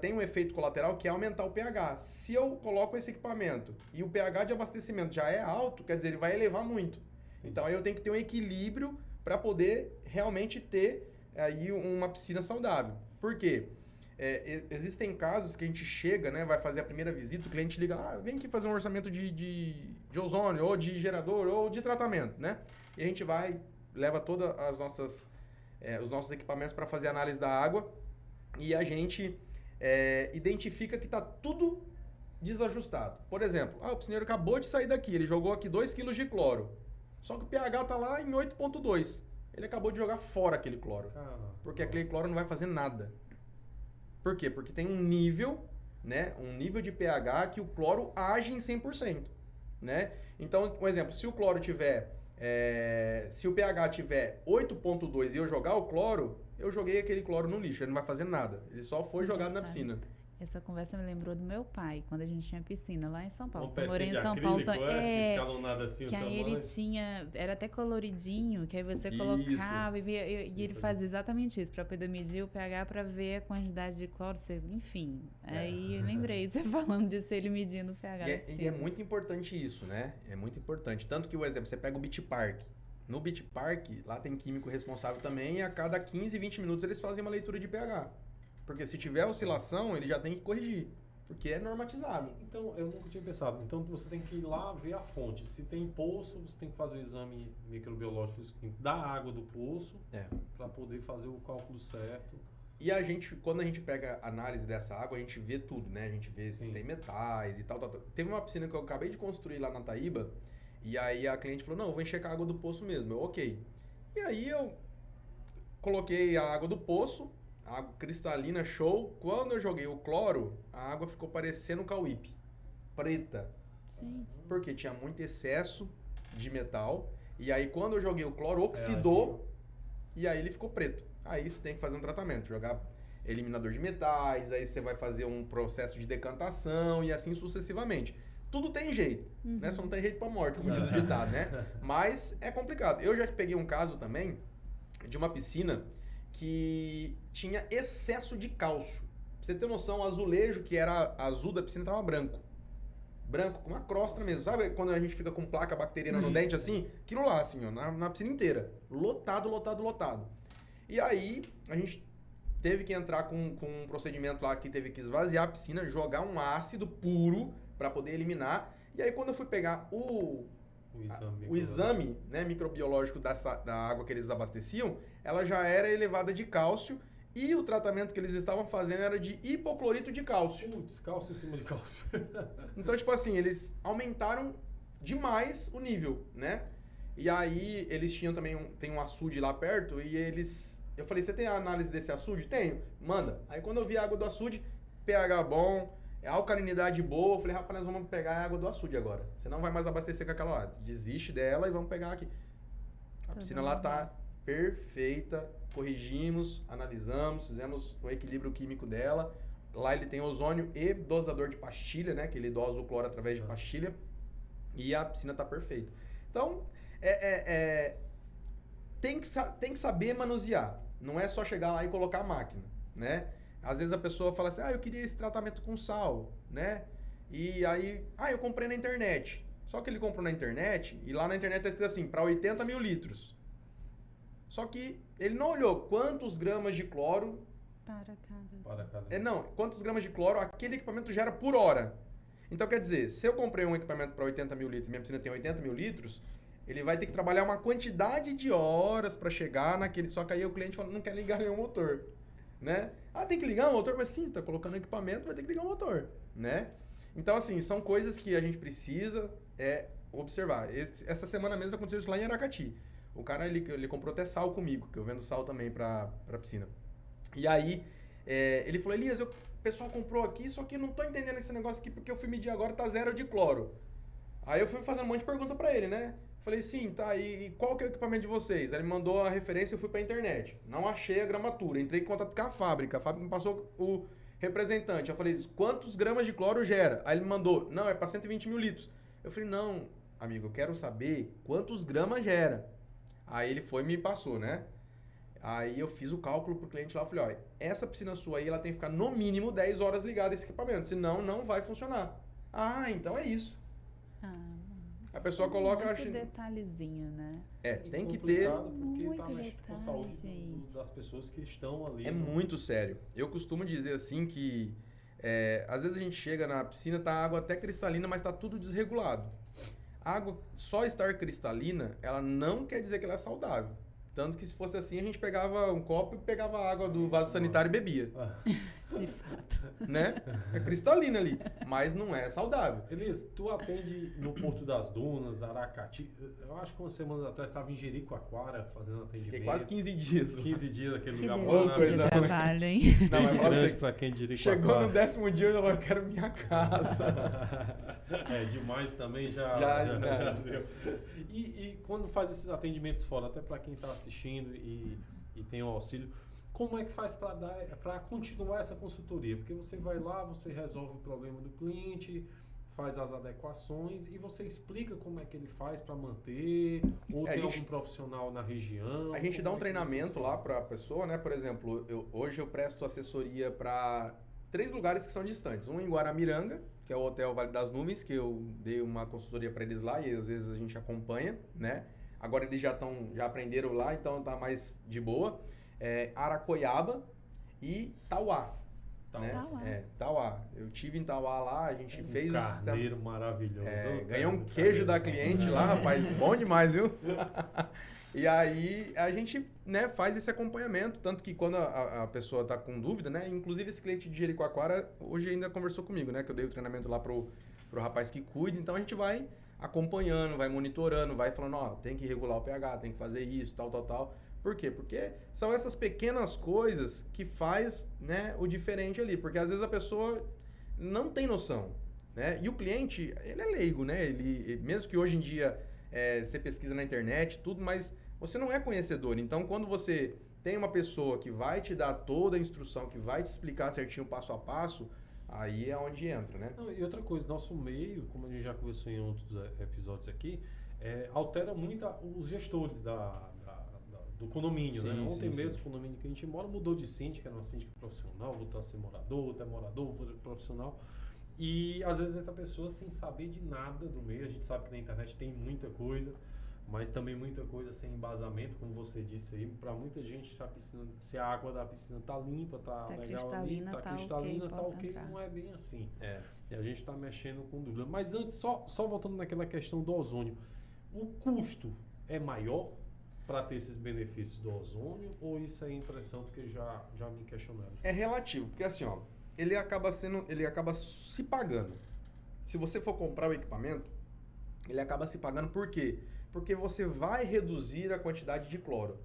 tem um efeito colateral que é aumentar o pH. Se eu coloco esse equipamento e o pH de abastecimento já é alto, quer dizer, ele vai elevar muito. Então aí eu tenho que ter um equilíbrio para poder realmente ter aí uma piscina saudável. Por quê? Existem casos que a gente chega, né, vai fazer a primeira visita, o cliente liga lá, vem aqui fazer um orçamento de ozônio, ou de gerador, ou de tratamento, né? E a gente vai, leva todas as nossas, os nossos equipamentos para fazer análise da água e a gente identifica que está tudo desajustado. Por exemplo, o piscineiro acabou de sair daqui, ele jogou aqui 2 kg de cloro, só que o pH está lá em 8,2. Ele acabou de jogar fora aquele cloro, porque aquele cloro não vai fazer nada. Por quê? Porque tem um nível, né, um nível de pH que o cloro age em 100%, né? Então, um exemplo, se o cloro tiver, se o pH tiver 8,2 e eu jogar o cloro, eu joguei aquele cloro no lixo, ele não vai fazer nada, ele só foi jogado na piscina. Essa conversa me lembrou do meu pai, quando a gente tinha piscina lá em São Paulo. Eu morei em São Paulo, escalonado assim, que aí ele tinha, era até coloridinho, que aí você colocava e via, e ele fazia exatamente isso, para poder medir o pH, para ver a quantidade de cloro, enfim. Aí eu lembrei, você falando disso, ele medindo o pH. E é muito importante isso, né? É muito importante. Tanto que, o exemplo, você pega o Beach Park. No Beach Park, lá tem químico responsável também, e a cada 15, 20 minutos eles fazem uma leitura de pH. Porque se tiver oscilação, ele já tem que corrigir. Porque é normatizado. Então, eu nunca tinha pensado. Então, você tem que ir lá ver a fonte. Se tem poço, você tem que fazer o exame microbiológico da água do poço para poder fazer o cálculo certo. E quando a gente pega a análise dessa água, a gente vê tudo, né? A gente vê se tem metais e tal. Teve uma piscina que eu acabei de construir lá na Taíba, e aí a cliente falou, não, eu vou encher com a água do poço mesmo. Eu, ok. E aí eu coloquei a água do poço, água cristalina, show. Quando eu joguei o cloro, a água ficou parecendo cauípe, preta. Gente. Porque tinha muito excesso de metal. E aí quando eu joguei o cloro, oxidou e aí ele ficou preto. Aí você tem que fazer um tratamento, jogar eliminador de metais, aí você vai fazer um processo de decantação e assim sucessivamente. tudo tem jeito, né? Só não tem jeito pra morte, como diz o ditado, né? Mas é complicado. Eu já peguei um caso também de uma piscina que tinha excesso de cálcio. Pra você ter noção, o azulejo que era azul da piscina tava branco. Branco, com uma crosta mesmo. Sabe quando a gente fica com placa bacteriana no dente assim? Aquilo lá, assim, ó, na piscina inteira. Lotado, lotado, lotado. E aí, a gente teve que entrar com um procedimento lá que teve que esvaziar a piscina, jogar um ácido puro para poder eliminar. E aí, quando eu fui pegar o exame, né, microbiológico da água que eles abasteciam, ela já era elevada de cálcio. E o tratamento que eles estavam fazendo era de hipoclorito de cálcio. Putz, cálcio em cima de cálcio. Então, tipo assim, eles aumentaram demais o nível, né? E aí, eles tinham também tem um açude lá perto e eles... Eu falei, você tem a análise desse açude? Tenho. Manda. Aí, quando eu vi a água do açude, pH bom, alcalinidade boa, eu falei, rapaz, nós vamos pegar a água do açude agora. Você não vai mais abastecer com aquela lá. Desiste dela e vamos pegar aqui. A piscina lá tá perfeita. Corrigimos, analisamos, fizemos o equilíbrio químico dela. Lá ele tem ozônio e dosador de pastilha, né? Que ele dosa o cloro através de pastilha. E a piscina tá perfeita. Então, tem que saber manusear. Não é só chegar lá e colocar a máquina, né? Às vezes a pessoa fala assim, eu queria esse tratamento com sal, né? E aí, eu comprei na internet. Só que ele comprou na internet e lá na internet tá escrito assim, para 80 mil litros. Só que ele não olhou quantos gramas de cloro... Para cada. Não, quantos gramas de cloro aquele equipamento gera por hora. Então, quer dizer, se eu comprei um equipamento para 80 mil litros e minha piscina tem 80 mil litros, ele vai ter que trabalhar uma quantidade de horas para chegar naquele... Só que aí o cliente fala, não quer ligar nenhum motor, né? Tem que ligar o motor? Mas sim, tá colocando equipamento, vai ter que ligar o motor, né? Então, assim, são coisas que a gente precisa observar. Essa semana mesmo aconteceu isso lá em Aracati. O cara, ele comprou até sal comigo, que eu vendo sal também pra piscina. E aí, ele falou, Elias, o pessoal comprou aqui, só que eu não tô entendendo esse negócio aqui, porque eu fui medir agora, tá 0 de cloro. Aí eu fui fazendo um monte de pergunta pra ele, né? Falei, sim, tá, e qual que é o equipamento de vocês? Aí ele mandou a referência, eu fui pra internet. Não achei a gramatura, entrei em contato com a fábrica me passou o representante. Eu falei, quantos gramas de cloro gera? Aí ele me mandou, não, é pra 120 mil litros. Eu falei, não, amigo, eu quero saber quantos gramas gera. Aí ele foi e me passou, né? Aí eu fiz o cálculo pro cliente lá, eu falei, essa piscina sua aí, ela tem que ficar no mínimo 10 horas ligada esse equipamento, senão não vai funcionar. Então é isso. A pessoa coloca... Muito detalhezinho, né? Tem que ter... Porque muito tá mexendo com a saúde das pessoas que estão ali. É muito sério. Eu costumo dizer assim que... às vezes a gente chega na piscina, tá a água até cristalina, mas tá tudo desregulado. A água só estar cristalina, ela não quer dizer que ela é saudável. Tanto que se fosse assim, a gente pegava um copo e pegava a água do vaso sanitário e bebia. De fato. Né? É cristalina ali, mas não é saudável. Elias, tu atende no Porto das Dunas, Aracati. Eu acho que umas semanas atrás estava em Jericoacoara fazendo atendimento. Fiquei quase 15 dias. 15 dias naquele Que lugar delícia de trabalho, hein? Não, mas fala grande você, pra quem de Jericoacoara. chegou no 10º dia, eu já quero minha casa. Demais também já deu. E quando faz esses atendimentos fora, até para quem está assistindo e tem o auxílio, como é que faz para continuar essa consultoria? Porque você vai lá, você resolve o problema do cliente, faz as adequações e você explica como é que ele faz para manter, ou tem algum profissional na região? A gente dá um treinamento lá para a pessoa, né? Por exemplo, hoje eu presto assessoria para 3 lugares que são distantes. Um em Guaramiranga, que é o Hotel Vale das Nuvens, que eu dei uma consultoria para eles lá e às vezes a gente acompanha, né? Agora eles já aprenderam lá, então tá mais de boa. Aracoiaba e Tauá. Né? Tauá. Eu tive em Tauá lá, a gente fez um carneiro maravilhoso. Ganhou um queijo da cliente lá, rapaz, bom demais, viu? E aí a gente, né, faz esse acompanhamento, tanto que quando a pessoa tá com dúvida, né, inclusive esse cliente de Jericoacoara hoje ainda conversou comigo, né, que eu dei o treinamento lá pro rapaz que cuida, então a gente vai acompanhando, vai monitorando, vai falando, tem que regular o pH, tem que fazer isso, tal. Por quê? Porque são essas pequenas coisas que faz, né, o diferente ali, porque às vezes a pessoa não tem noção, né, e o cliente, ele é leigo, né, ele mesmo que hoje em dia você pesquisa na internet, tudo, mas você não é conhecedor. Então, quando você tem uma pessoa que vai te dar toda a instrução, que vai te explicar certinho passo a passo, aí é onde entra, né? Não, e outra coisa, nosso meio, como a gente já conversou em outros episódios aqui, altera muito os gestores do condomínio, né? Ontem mesmo, o condomínio que a gente mora mudou de síndica, era uma síndica profissional, voltou a ser morador, outro é morador, outro é profissional. E às vezes entra pessoas sem saber de nada do meio. A gente sabe que na internet tem muita coisa, mas também muita coisa sem embasamento, como você disse aí. Para muita gente, se a água da piscina tá limpa, tá legal ali, tá cristalina, tá ok, não é bem assim. E a gente está mexendo com dúvida. Mas antes, só voltando naquela questão do ozônio, o custo é maior para ter esses benefícios do ozônio, ou isso é impressão porque já me questionaram? É relativo, porque assim, ó, ele acaba se pagando. Se você for comprar o equipamento, ele acaba se pagando por quê? Porque você vai reduzir a quantidade de cloro.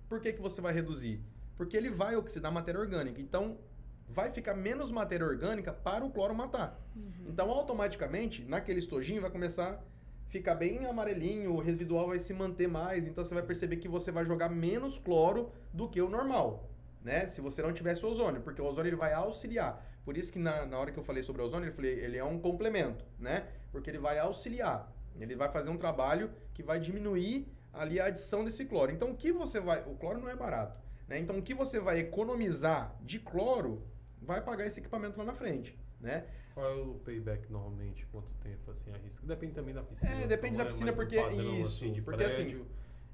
Por que você vai reduzir? Porque ele vai oxidar matéria orgânica. Então, vai ficar menos matéria orgânica para o cloro matar. Então, automaticamente, naquele estojinho vai começar a ficar bem amarelinho, o residual vai se manter mais. Então, você vai perceber que você vai jogar menos cloro do que o normal, né? Se você não tivesse ozônio, porque o ozônio ele vai auxiliar. Por isso que na hora que eu falei sobre o ozônio, ele é um complemento, né? Porque ele vai auxiliar. Ele vai fazer um trabalho que vai diminuir ali a adição desse cloro. Então, o cloro não é barato, né? Então, o que você vai economizar de cloro vai pagar esse equipamento lá na frente, né? Qual é o payback normalmente? Quanto tempo assim arrisca? Depende também da piscina. Depende da piscina, porque padrão, isso, assim, de porque prédio.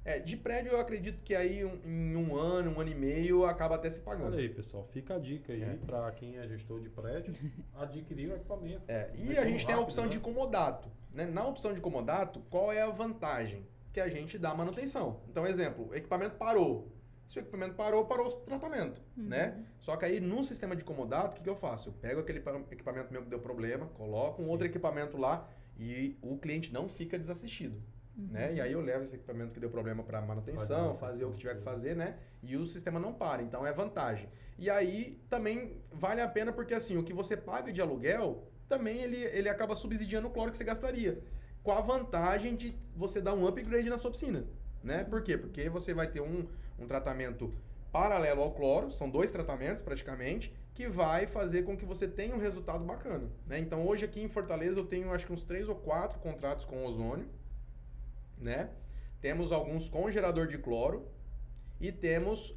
assim, de prédio eu acredito que aí em um ano e meio acaba até se pagando. Olha aí, pessoal, fica a dica aí para quem é gestor de prédio, adquirir o equipamento. E a gente tem a opção de comodato, né? Na opção de comodato, qual é a vantagem? Que a gente dá manutenção. Então, exemplo, o equipamento parou. Se o equipamento parou o tratamento, né? Só que aí no sistema de comodato, o que eu faço? Eu pego aquele equipamento meu que deu problema, coloco um outro equipamento lá e o cliente não fica desassistido, né? E aí eu levo esse equipamento que deu problema para manutenção, fazer o que tiver que fazer, né? E o sistema não para, então é vantagem. E aí também vale a pena porque assim, o que você paga de aluguel, também ele acaba subsidiando o cloro que você gastaria. Com a vantagem de você dar um upgrade na sua piscina, né? Por quê? Porque você vai ter um tratamento paralelo ao cloro, são 2 tratamentos praticamente, que vai fazer com que você tenha um resultado bacana, né? Então hoje aqui em Fortaleza eu tenho acho que uns 3 ou 4 contratos com ozônio, né? Temos alguns com gerador de cloro e temos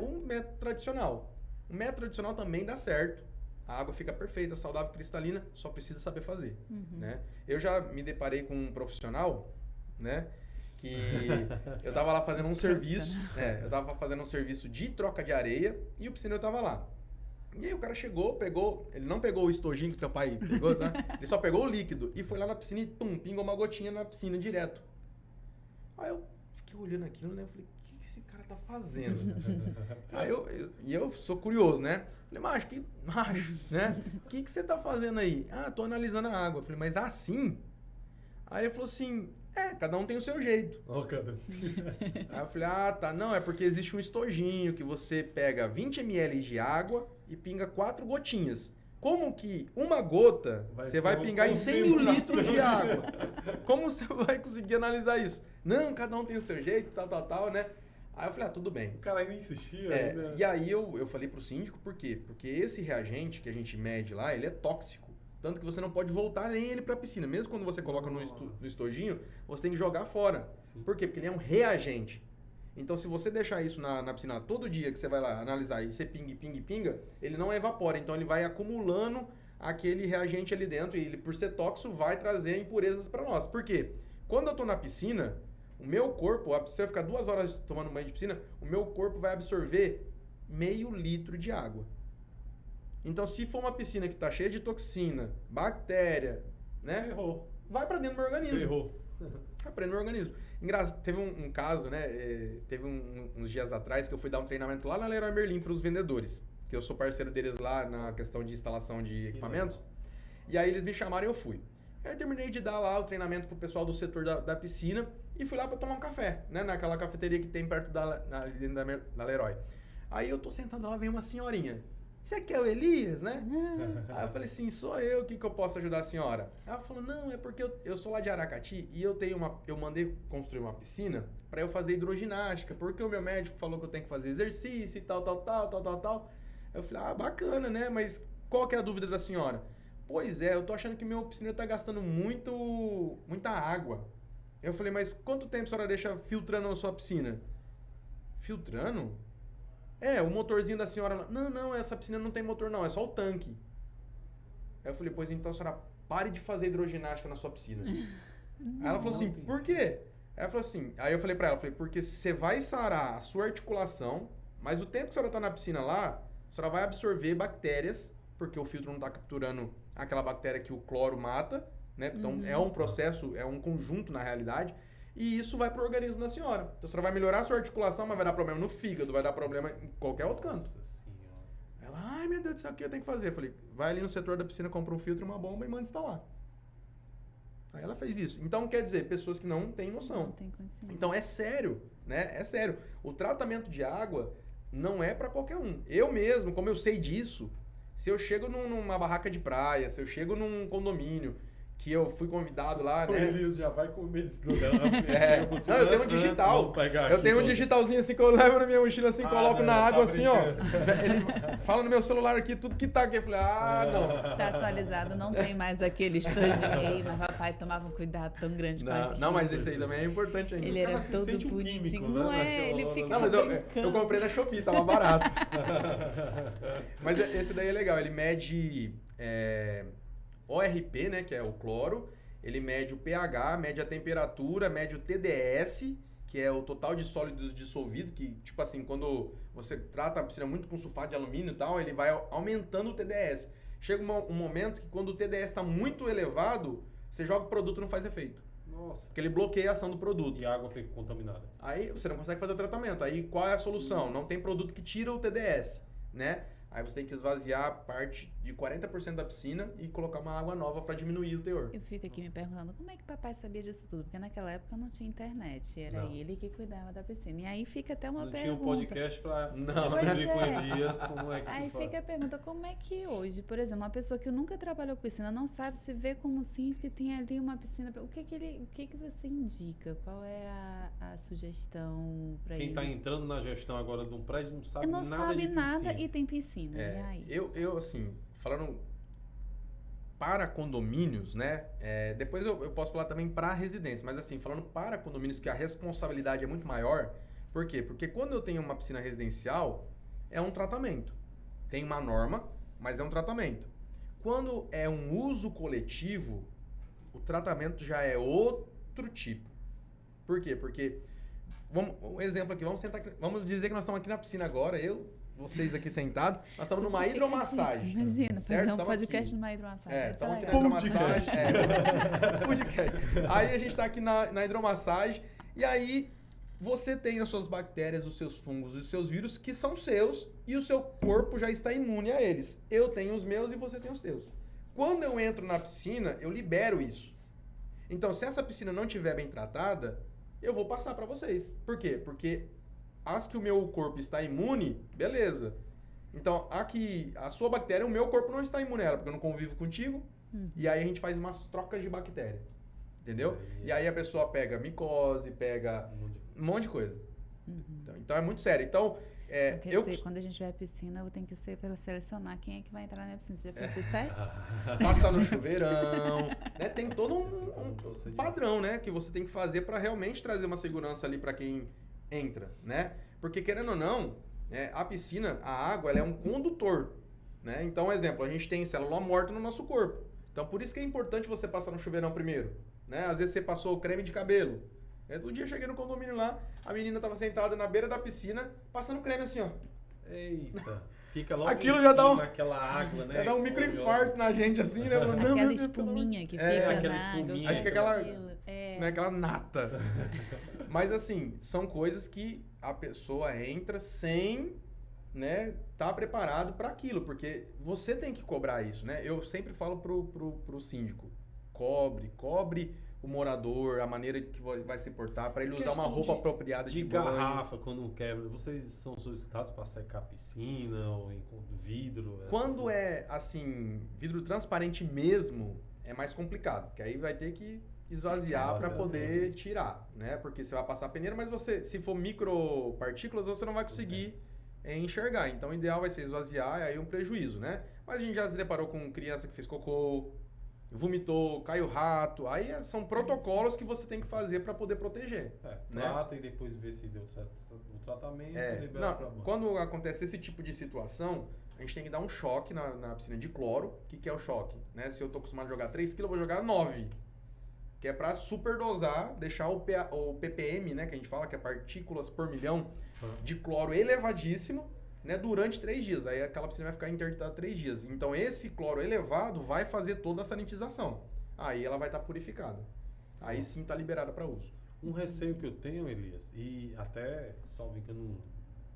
um método tradicional. O método tradicional também dá certo. A água fica perfeita, saudável, cristalina, só precisa saber fazer, né? Eu já me deparei com um profissional, né? Que eu tava lá fazendo um serviço, eu tava fazendo um serviço de troca de areia e o piscineiro tava lá. E aí o cara chegou, ele não pegou o estojinho que teu pai pegou, sabe? Ele só pegou o líquido e foi lá na piscina e pingou uma gotinha na piscina direto. Aí eu fiquei olhando aquilo, né? Eu falei, o que esse cara tá fazendo? Aí eu sou curioso, né? Falei, macho, né? O que você tá fazendo aí? Ah, tô analisando a água. Eu falei, mas assim? Aí ele falou assim, cada um tem o seu jeito. Aí eu falei, tá, não, é porque existe um estojinho que você pega 20 ml de água e pinga 4 gotinhas. Como que uma gota você vai pingar em 100 mil litros de água? Como você vai conseguir analisar isso? Não, cada um tem o seu jeito, tal, né? Aí eu falei, tudo bem. O cara ainda insistia. E aí eu falei pro síndico, por quê? Porque esse reagente que a gente mede lá, ele é tóxico. Tanto que você não pode voltar nem ele pra piscina. Mesmo quando você coloca no estojinho, você tem que jogar fora. Sim. Por quê? Porque ele é um reagente. Então, se você deixar isso na piscina todo dia que você vai lá analisar e você pinga, ele não evapora. Então, ele vai acumulando aquele reagente ali dentro e ele, por ser tóxico, vai trazer impurezas para nós. Por quê? Quando eu tô na piscina, o meu corpo, se eu ficar 2 horas tomando banho de piscina, o meu corpo vai absorver meio litro de água. Então, se for uma piscina que tá cheia de toxina, bactéria, né? Ferrou. Vai para dentro do meu organismo. Ferrou. Vai para dentro do meu organismo. Engraçado, teve um caso, né? Teve uns dias atrás que eu fui dar um treinamento lá na Leroy Merlin para os vendedores. Que eu sou parceiro deles lá na questão de instalação de equipamentos. E aí eles me chamaram e eu fui. Aí eu terminei de dar lá o treinamento pro pessoal do setor da piscina e fui lá para tomar um café, né? Naquela cafeteria que tem perto da Leroy. Aí eu tô sentado lá, vem uma senhorinha. Você quer o Elias, né? Aí eu falei assim, sou eu, o que eu posso ajudar a senhora? Ela falou, não, é porque eu sou lá de Aracati e eu mandei construir uma piscina para eu fazer hidroginástica, porque o meu médico falou que eu tenho que fazer exercício e tal. Eu falei, bacana, né? Mas Qual que é a dúvida da senhora? Pois é, eu tô achando que minha piscina tá gastando muita água. Eu falei, mas quanto tempo a senhora deixa filtrando a sua piscina? Filtrando? O motorzinho da senhora... Não, essa piscina não tem motor não, é só o tanque. Aí eu falei, pois então a senhora pare de fazer hidroginástica na sua piscina. Aí ela falou assim, por quê? Aí eu falei pra ela, porque você vai sarar a sua articulação, mas o tempo que a senhora tá na piscina lá, a senhora vai absorver bactérias, porque o filtro não tá capturando aquela bactéria que o cloro mata, né? Então é um processo, é um conjunto na realidade, e isso vai pro organismo da senhora. Então a senhora vai melhorar a sua articulação, mas vai dar problema no fígado, vai dar problema em qualquer outro canto. Ela, ai meu Deus do céu, o que eu tenho que fazer? Eu falei, vai ali no setor da piscina, compra um filtro e uma bomba e manda instalar. Aí ela fez isso. Então, quer dizer, pessoas que não têm noção. Não tem consciência. Então, é sério, né? É sério. O tratamento de água não é para qualquer um. Eu mesmo, como eu sei disso, se eu chego numa barraca de praia, se eu chego num condomínio, que eu fui convidado lá, né? Elias já vai com medicina. Não, eu tenho um digital. Eu tenho um digitalzinho assim que eu levo na minha mochila assim, coloco na água assim, ó. Ele fala no meu celular aqui tudo que tá aqui. Eu falei, não. Tá atualizado, não tem mais aquele estojo de queima. Papai tomava um cuidado tão grande com aquilo. Não, mas esse aí também é importante ainda. Ele era todo bonitinho. Químico, não né? ele fica Não, mas eu comprei na Shopee, tava barato. Mas esse daí é legal, ele mede ORP, né, que é o cloro, ele mede o pH, mede a temperatura, mede o TDS, que é o total de sólidos dissolvidos, que, tipo assim, quando você trata a piscina muito com sulfato de alumínio e tal, ele vai aumentando o TDS. Chega um momento que quando o TDS está muito elevado, você joga o produto e não faz efeito. Nossa. Porque ele bloqueia a ação do produto. E a água fica contaminada. Aí você não consegue fazer o tratamento. Aí qual é a solução? Não tem produto que tira o TDS, né? Aí você tem que esvaziar parte de 40% da piscina e colocar uma água nova para diminuir o teor. Eu fico aqui me perguntando como é que papai sabia disso tudo, porque naquela época não tinha internet, era ele que cuidava da piscina. E aí fica até uma pergunta. Não tinha um podcast para descobrir com Elias como é que aí se faz. Fica a pergunta, como é que hoje, por exemplo, uma pessoa que nunca trabalhou com piscina, não sabe se vê como síndico que tem ali uma piscina, o que você indica? Qual é a sugestão para ele? Quem está entrando na gestão agora de um prédio não sabe nada de piscina. Não sabe nada e tem piscina, e aí? Eu assim, falando para condomínios, né? Depois eu posso falar também para residência, mas assim, falando para condomínios que a responsabilidade é muito maior. Por quê? Porque quando eu tenho uma piscina residencial, é um tratamento. Tem uma norma, mas é um tratamento. Quando é um uso coletivo, o tratamento já é outro tipo. Por quê? Porque, um exemplo aqui, vamos dizer que nós estamos aqui na piscina agora, vocês aqui sentados, nós estamos numa hidromassagem. Imagina, fazer um podcast numa hidromassagem. Estamos aqui na hidromassagem. Podcast. Aí a gente está aqui na hidromassagem e aí você tem as suas bactérias, os seus fungos e os seus vírus que são seus e o seu corpo já está imune a eles. Eu tenho os meus e você tem os teus. Quando eu entro na piscina, eu libero isso. Então, se essa piscina não estiver bem tratada, eu vou passar para vocês. Por quê? Porque as que o meu corpo está imune, beleza. Então, aqui, a sua bactéria, o meu corpo não está imune a ela, porque eu não convivo contigo. E aí a gente faz umas trocas de bactéria. Entendeu? E aí a pessoa pega micose, pega um monte de coisa. Então é muito sério. Então, Quer dizer, quando a gente vai à piscina, eu tenho que ser para selecionar quem é que vai entrar na minha piscina. Você já fez esses testes? Passar no chuveirão, né? Tem todo um padrão, né? Que você tem que fazer para realmente trazer uma segurança ali para quem entra, né? Porque querendo ou não, a piscina, a água, ela é um condutor, né? Então, exemplo, a gente tem célula morta no nosso corpo. Então, por isso que é importante você passar no chuveirão primeiro, né? Às vezes você passou creme de cabelo. Um dia eu cheguei no condomínio lá, a menina tava sentada na beira da piscina, passando creme assim, ó. Eita, fica logo aquilo já dá aquela água, né? Já dá um microinfarto na gente assim, né? Aquela espuminha que fica aquela na água. espuminha. Aí fica aquela nata. Mas assim, são coisas que a pessoa entra sem, né, tá preparado para aquilo, porque você tem que cobrar isso, né? Eu sempre falo pro síndico, cobre o morador, a maneira que vai se portar, para ele usar uma roupa apropriada de banho. Garrafa, quando quebra, vocês são solicitados para secar a piscina ou em vidro? Quando é, assim, vidro transparente mesmo, é mais complicado, porque aí vai ter que esvaziar para poder tirar, né? Porque você vai passar a peneira, mas se for micropartículas, você não vai conseguir enxergar. Então, o ideal vai ser esvaziar, e aí um prejuízo, né? Mas a gente já se deparou com criança que fez cocô, vomitou, caiu rato. Aí são protocolos que você tem que fazer para poder proteger. Né? Trata e depois vê se deu certo o tratamento e libera Não, pra banho. quando acontece esse tipo de situação, a gente tem que dar um choque na piscina de cloro. O que é o choque? Né? Se eu tô acostumado a jogar 3 kg, eu vou jogar 9. Que é para superdosar, deixar o ppm, né, que a gente fala que é partículas por milhão de cloro elevadíssimo, né, durante 3 dias. Aí aquela piscina vai ficar interditada 3 dias. Então esse cloro elevado vai fazer toda a sanitização. Aí ela vai estar purificada. Aí sim está liberada para uso. Um receio que eu tenho, Elias, e até, salvo engano,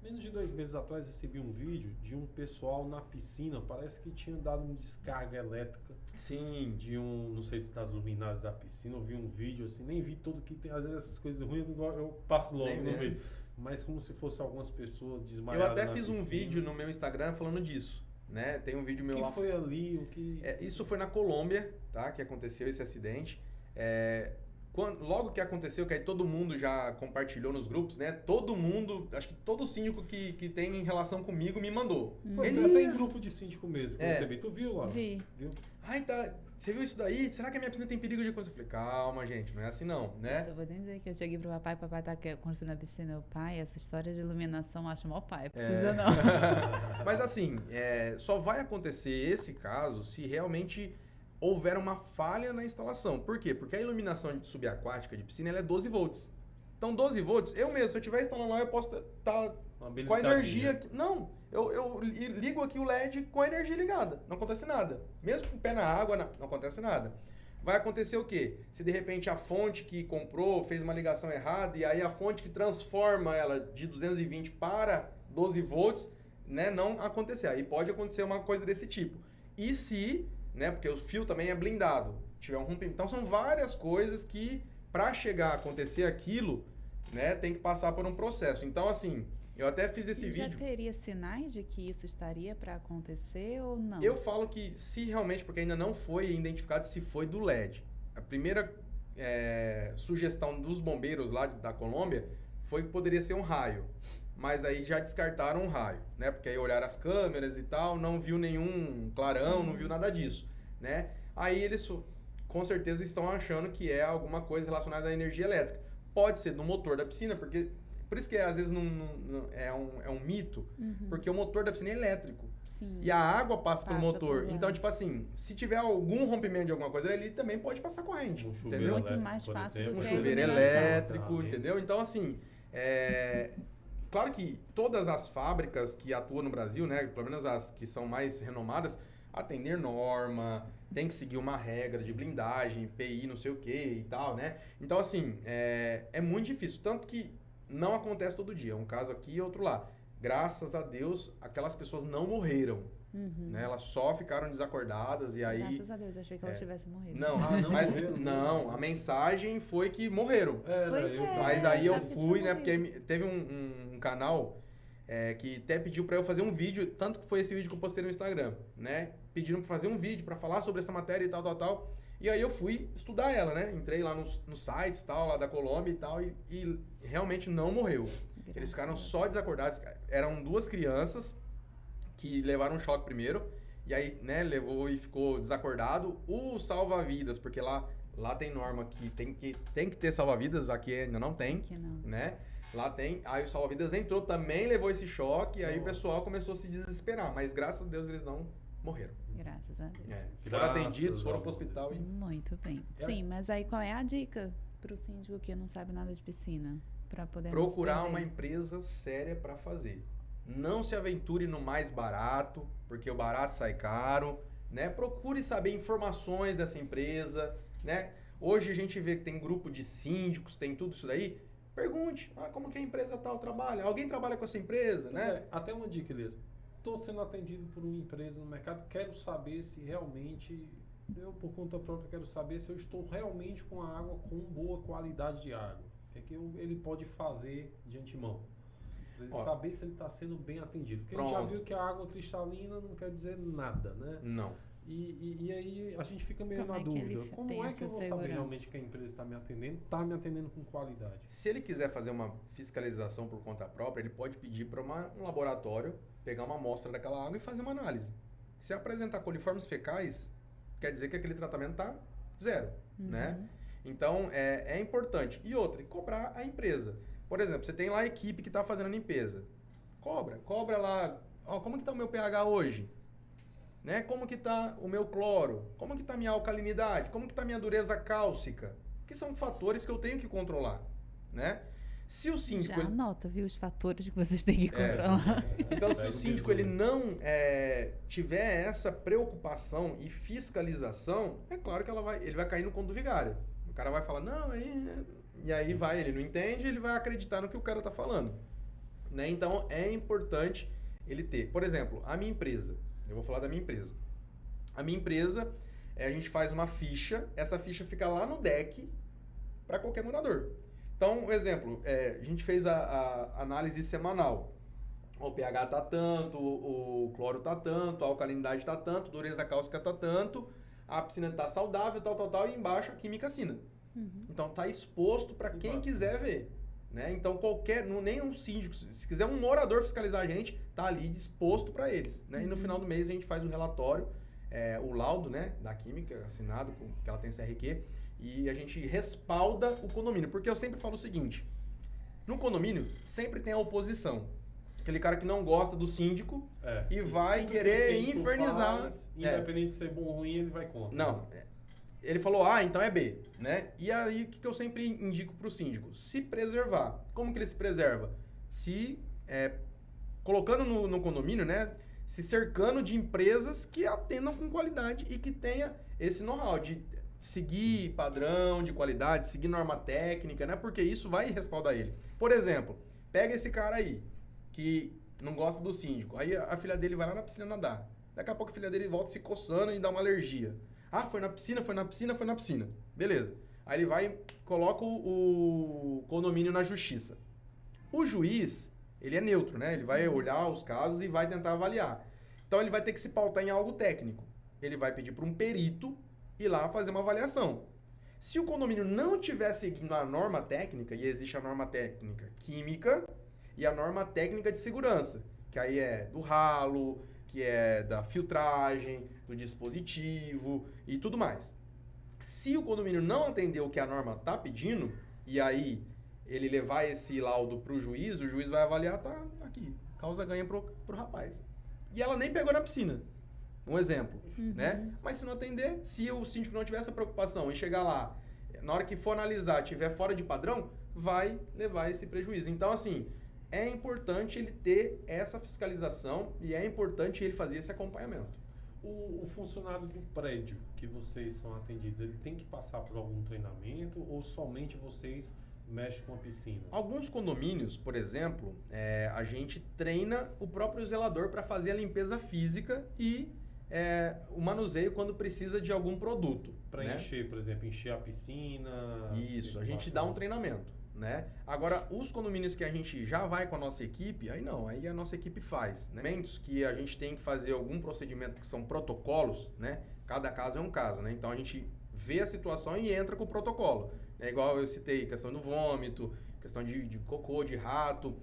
menos de 2 meses atrás recebi um vídeo de um pessoal na piscina, parece que tinha dado uma descarga elétrica. Sim. De não sei se das luminárias da piscina, eu vi um vídeo assim, nem vi tudo que tem, às vezes essas coisas ruins eu passo logo no vídeo. Mas como se fosse algumas pessoas desmaiadas. Eu até fiz um vídeo no meu Instagram falando disso, né? Tem um vídeo meu lá. O que foi ali? O que... Isso foi na Colômbia, tá? Que aconteceu esse acidente. Logo que aconteceu, que aí todo mundo já compartilhou nos grupos, né? Todo mundo, acho que todo síndico que tem em relação comigo me mandou. Ele tem grupo de síndico mesmo, que eu recebi. Tu viu lá? Vi. Viu? Ai, tá. Você viu isso daí? Será que a minha piscina tem perigo de acontecer? Eu falei, calma, gente, não é assim não, né? Eu vou dizer que eu cheguei pro papai tá construindo a piscina. O pai, essa história de iluminação, eu acho mó pai. Precisa não. Mas assim, só vai acontecer esse caso se realmente houver uma falha na instalação. Por quê? Porque a iluminação subaquática de piscina ela é 12 volts. Então 12 volts, eu mesmo, se eu estiver instalando lá, eu posso estar com a energia... Não, eu ligo aqui o LED com a energia ligada, não acontece nada. Mesmo com o pé na água, não acontece nada. Vai acontecer o quê? Se de repente a fonte que comprou fez uma ligação errada e aí a fonte que transforma ela de 220 para 12 volts, né, não acontecer. Aí pode acontecer uma coisa desse tipo. E se, né, porque o fio também é blindado, tiver um rompimento. Então são várias coisas que para chegar a acontecer aquilo, né, tem que passar por um processo. Então assim, eu até fiz esse vídeo. Já teria sinais de que isso estaria para acontecer ou não? Eu falo que se realmente, porque ainda não foi identificado se foi do LED. A primeira sugestão dos bombeiros lá da Colômbia foi que poderia ser um raio. Mas aí já descartaram um raio, né? Porque aí olharam as câmeras e tal, não viu nenhum clarão, não viu nada disso, né? Aí eles com certeza estão achando que é alguma coisa relacionada à energia elétrica. Pode ser do motor da piscina, porque... Por isso que às vezes é um mito, porque o motor da piscina é elétrico. Sim. E a água passa pelo motor. Então, tipo assim, se tiver algum rompimento de alguma coisa, ele também pode passar corrente. Entendeu? Muito mais fácil do que um chuveiro elétrico, entendeu? Então, assim, claro que todas as fábricas que atuam no Brasil, né, pelo menos as que são mais renomadas, atender norma, tem que seguir uma regra de blindagem, PI, não sei o que e tal, né? Então, assim, é muito difícil. Tanto que não acontece todo dia. Um caso aqui e outro lá. Graças a Deus, aquelas pessoas não morreram. Né? Elas só ficaram desacordadas e aí... Graças a Deus, eu achei que elas tivessem morrido. Não, mas não, a mensagem foi que morreram. Mas aí eu fui, né? Porque teve um canal que até pediu pra eu fazer um vídeo, tanto que foi esse vídeo que eu postei no Instagram, né? Pediram pra fazer um vídeo pra falar sobre essa matéria e tal. E aí eu fui estudar ela, né? Entrei lá nos sites tal, lá da Colômbia e tal, e realmente não morreu. Eles ficaram só desacordados. Eram 2 crianças que levaram um choque primeiro, e aí, né, levou e ficou desacordado. O salva-vidas, porque lá tem norma que tem que ter salva-vidas, aqui ainda não tem, né? Lá tem, aí o salva-vidas entrou, também levou esse choque, e aí o pessoal começou a se desesperar, mas graças a Deus eles não morreram. Graças a Deus. Foram atendidos, foram pro hospital e... Muito bem. Sim, mas aí qual é a dica pro síndico que não sabe nada de piscina? Pra poder procurar uma empresa séria para fazer. Não se aventure no mais barato, porque o barato sai caro, né? Procure saber informações dessa empresa, né? Hoje a gente vê que tem grupo de síndicos, tem tudo isso daí. Pergunte, como que a empresa tal trabalha? Alguém trabalha com essa empresa, né? Até uma dica, Elias. Estou sendo atendido por uma empresa no mercado, quero saber se realmente, eu por conta própria quero saber se eu estou realmente com a água com boa qualidade de água. O que ele pode fazer de antemão? Pra ele saber se ele está sendo bem atendido. Porque a gente já viu que a água cristalina não quer dizer nada, né? Não. E aí a gente fica meio Como na é que ele dúvida. Como tem é que eu essa vou saber segurança? realmente que a empresa está me atendendo com qualidade? Se ele quiser fazer uma fiscalização por conta própria, ele pode pedir para um laboratório pegar uma amostra daquela água e fazer uma análise. Se apresentar coliformes fecais, quer dizer que aquele tratamento está zero, né? Então, é importante. E outra, cobrar a empresa. Por exemplo, você tem lá a equipe que está fazendo a limpeza. Cobra lá, ó, como que está o meu pH hoje? Né? Como que está o meu cloro? Como que está a minha alcalinidade? Como que está a minha dureza cálcica? Que são fatores que eu tenho que controlar, né? Se o síndico... Já anota, viu, os fatores que vocês têm que controlar. Então, se o síndico ele não tiver essa preocupação e fiscalização, é claro que ele vai cair no conto do vigário. O cara vai falar, não, aí... E aí ele não entende, ele vai acreditar no que o cara está falando. Né? Então, é importante ele ter. Por exemplo, a minha empresa. Eu vou falar da minha empresa. A minha empresa, a gente faz uma ficha, essa ficha fica lá no deck para qualquer morador. Então, um exemplo, a gente fez a análise semanal. O pH tá tanto, o cloro tá tanto, a alcalinidade tá tanto, dureza cálcica tá tanto, a piscina tá saudável, tal, e embaixo a química assina. Então, tá exposto para quem quiser ver. Né? Então, nenhum síndico, se quiser um morador fiscalizar a gente, tá ali disposto para eles. Né? E no final do mês a gente faz o relatório, o laudo, né, da química, assinado, que ela tem CRQ, e a gente respalda o condomínio. Porque eu sempre falo o seguinte, no condomínio sempre tem a oposição. Aquele cara que não gosta do síndico e vai querer infernizar. Independente de ser bom ou ruim, ele vai contra. Não, ele falou então é B, né? E aí, o que eu sempre indico para o síndico? Se preservar. Como que ele se preserva? Colocando no condomínio, né? Se cercando de empresas que atendam com qualidade e que tenha esse know-how de seguir padrão de qualidade, seguir norma técnica, né? Porque isso vai respaldar ele. Por exemplo, pega esse cara aí, que não gosta do síndico. Aí a filha dele vai lá na piscina nadar. Daqui a pouco a filha dele volta se coçando e dá uma alergia. Foi na piscina. Beleza. Aí ele vai e coloca o condomínio na justiça. O juiz, ele é neutro, né? Ele vai olhar os casos e vai tentar avaliar. Então ele vai ter que se pautar em algo técnico. Ele vai pedir para um perito ir lá fazer uma avaliação. Se o condomínio não estiver seguindo a norma técnica, e existe a norma técnica química e a norma técnica de segurança, que aí é do ralo, que é da filtragem, do dispositivo e tudo mais. Se o condomínio não atender o que a norma está pedindo, e aí ele levar esse laudo para o juiz vai avaliar, tá aqui, causa ganha pro rapaz. E ela nem pegou na piscina. Um exemplo, né? Mas se não atender, se o síndico não tiver essa preocupação e chegar lá, na hora que for analisar, tiver fora de padrão, vai levar esse prejuízo. Então, assim, é importante ele ter essa fiscalização e é importante ele fazer esse acompanhamento. O funcionário do prédio que vocês são atendidos, ele tem que passar por algum treinamento ou somente vocês mexem com a piscina? Alguns condomínios, por exemplo, a gente treina o próprio zelador para fazer a limpeza física e o manuseio quando precisa de algum produto. Para encher, por exemplo, encher a piscina? Isso, a gente dá um treinamento. Né? Agora, os condomínios que a gente já vai com a nossa equipe, aí a nossa equipe faz. Né? Momentos que a gente tem que fazer algum procedimento que são protocolos, né? Cada caso é um caso, né? Então a gente vê a situação e entra com o protocolo. Igual eu citei, questão do vômito, questão de cocô, de rato.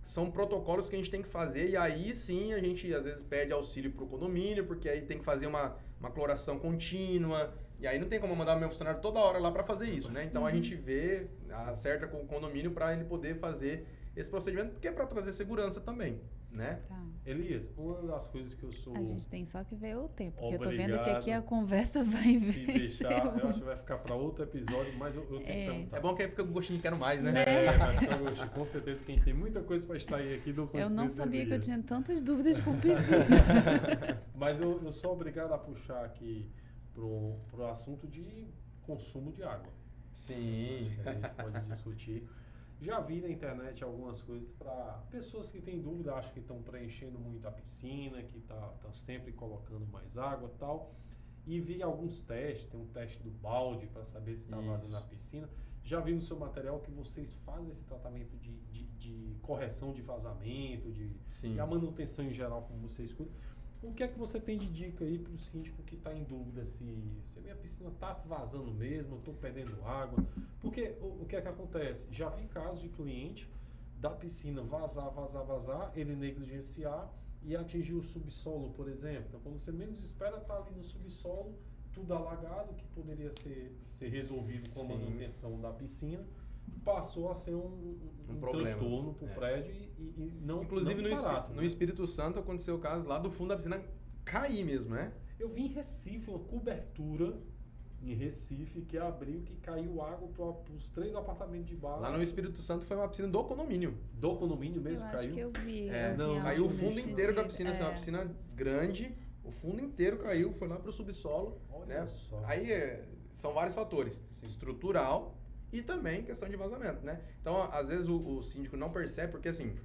São protocolos que a gente tem que fazer e aí sim a gente às vezes pede auxílio para o condomínio, porque aí tem que fazer uma cloração contínua. E aí não tem como mandar o meu funcionário toda hora lá para fazer isso, né? Então a gente acerta com o condomínio para ele poder fazer esse procedimento, porque é para trazer segurança também, né? Tá. Elias, uma das coisas que eu sou... A gente tem só que ver o tempo, porque Obrigado. eu tô vendo que aqui a conversa vai ver. Se deixar, eu acho que vai ficar para outro episódio, mas eu tenho que perguntar. É bom que aí fica com gostinho de quero mais, né? Vai ficar com gostinho. Com certeza que a gente tem muita coisa para extrair aqui do conhecimento. Eu não sabia que eu Elias. tinha tantas dúvidas com piscina. Mas eu sou obrigado a puxar aqui pro assunto de consumo de água. Sim. A gente pode discutir. Já vi na internet algumas coisas para pessoas que têm dúvida, acham que estão preenchendo muito a piscina, que tá sempre colocando mais água e tal. E vi alguns testes, tem um teste do balde para saber se está vazando a piscina. Já vi no seu material que vocês fazem esse tratamento de correção de vazamento, de a manutenção em geral, como vocês cuidam. O que é que você tem de dica aí para o síndico que está em dúvida se minha piscina está vazando mesmo, estou perdendo água? Porque o que é que acontece? Já vi casos de cliente da piscina vazar, ele negligenciar e atingir o subsolo, por exemplo. Então, quando você menos espera, está ali no subsolo, tudo alagado, que poderia ser resolvido com a Sim. manutenção da piscina, passou a ser um problema. transtorno para o prédio e não, Inclusive, não barato, no né? Espírito Santo aconteceu o caso lá do fundo da piscina cair mesmo, né? Eu vi em Recife uma cobertura em Recife que abriu, que caiu água para os 3 apartamentos de baixo. Lá no Espírito Santo foi uma piscina do condomínio. Do condomínio mesmo Eu caiu? acho que eu vi. É, eu vi caiu o algo fundo nesse inteiro da sentido. piscina, assim, uma piscina grande, o fundo inteiro caiu, foi lá pro subsolo. Olha Né? só. Aí são vários fatores, estrutural e também questão de vazamento, né? Então, às vezes o síndico não percebe, porque assim,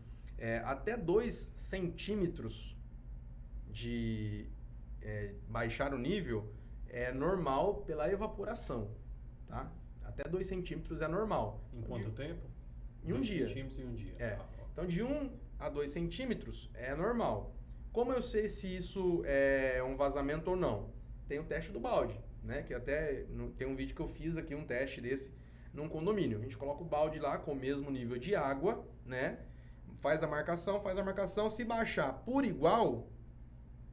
até 2 centímetros de baixar o nível é normal pela evaporação, tá? Até 2 centímetros é normal. Em quanto tempo? Em um 2 dia. centímetros em um dia. É. Ah, ó. Então, de 1 a 2 centímetros é normal. Como eu sei se isso é um vazamento ou não? Tem o teste do balde, né? Que até tem um vídeo que eu fiz aqui, um teste desse, num condomínio. A gente coloca o balde lá com o mesmo nível de água, né? Faz a marcação. Se baixar por igual,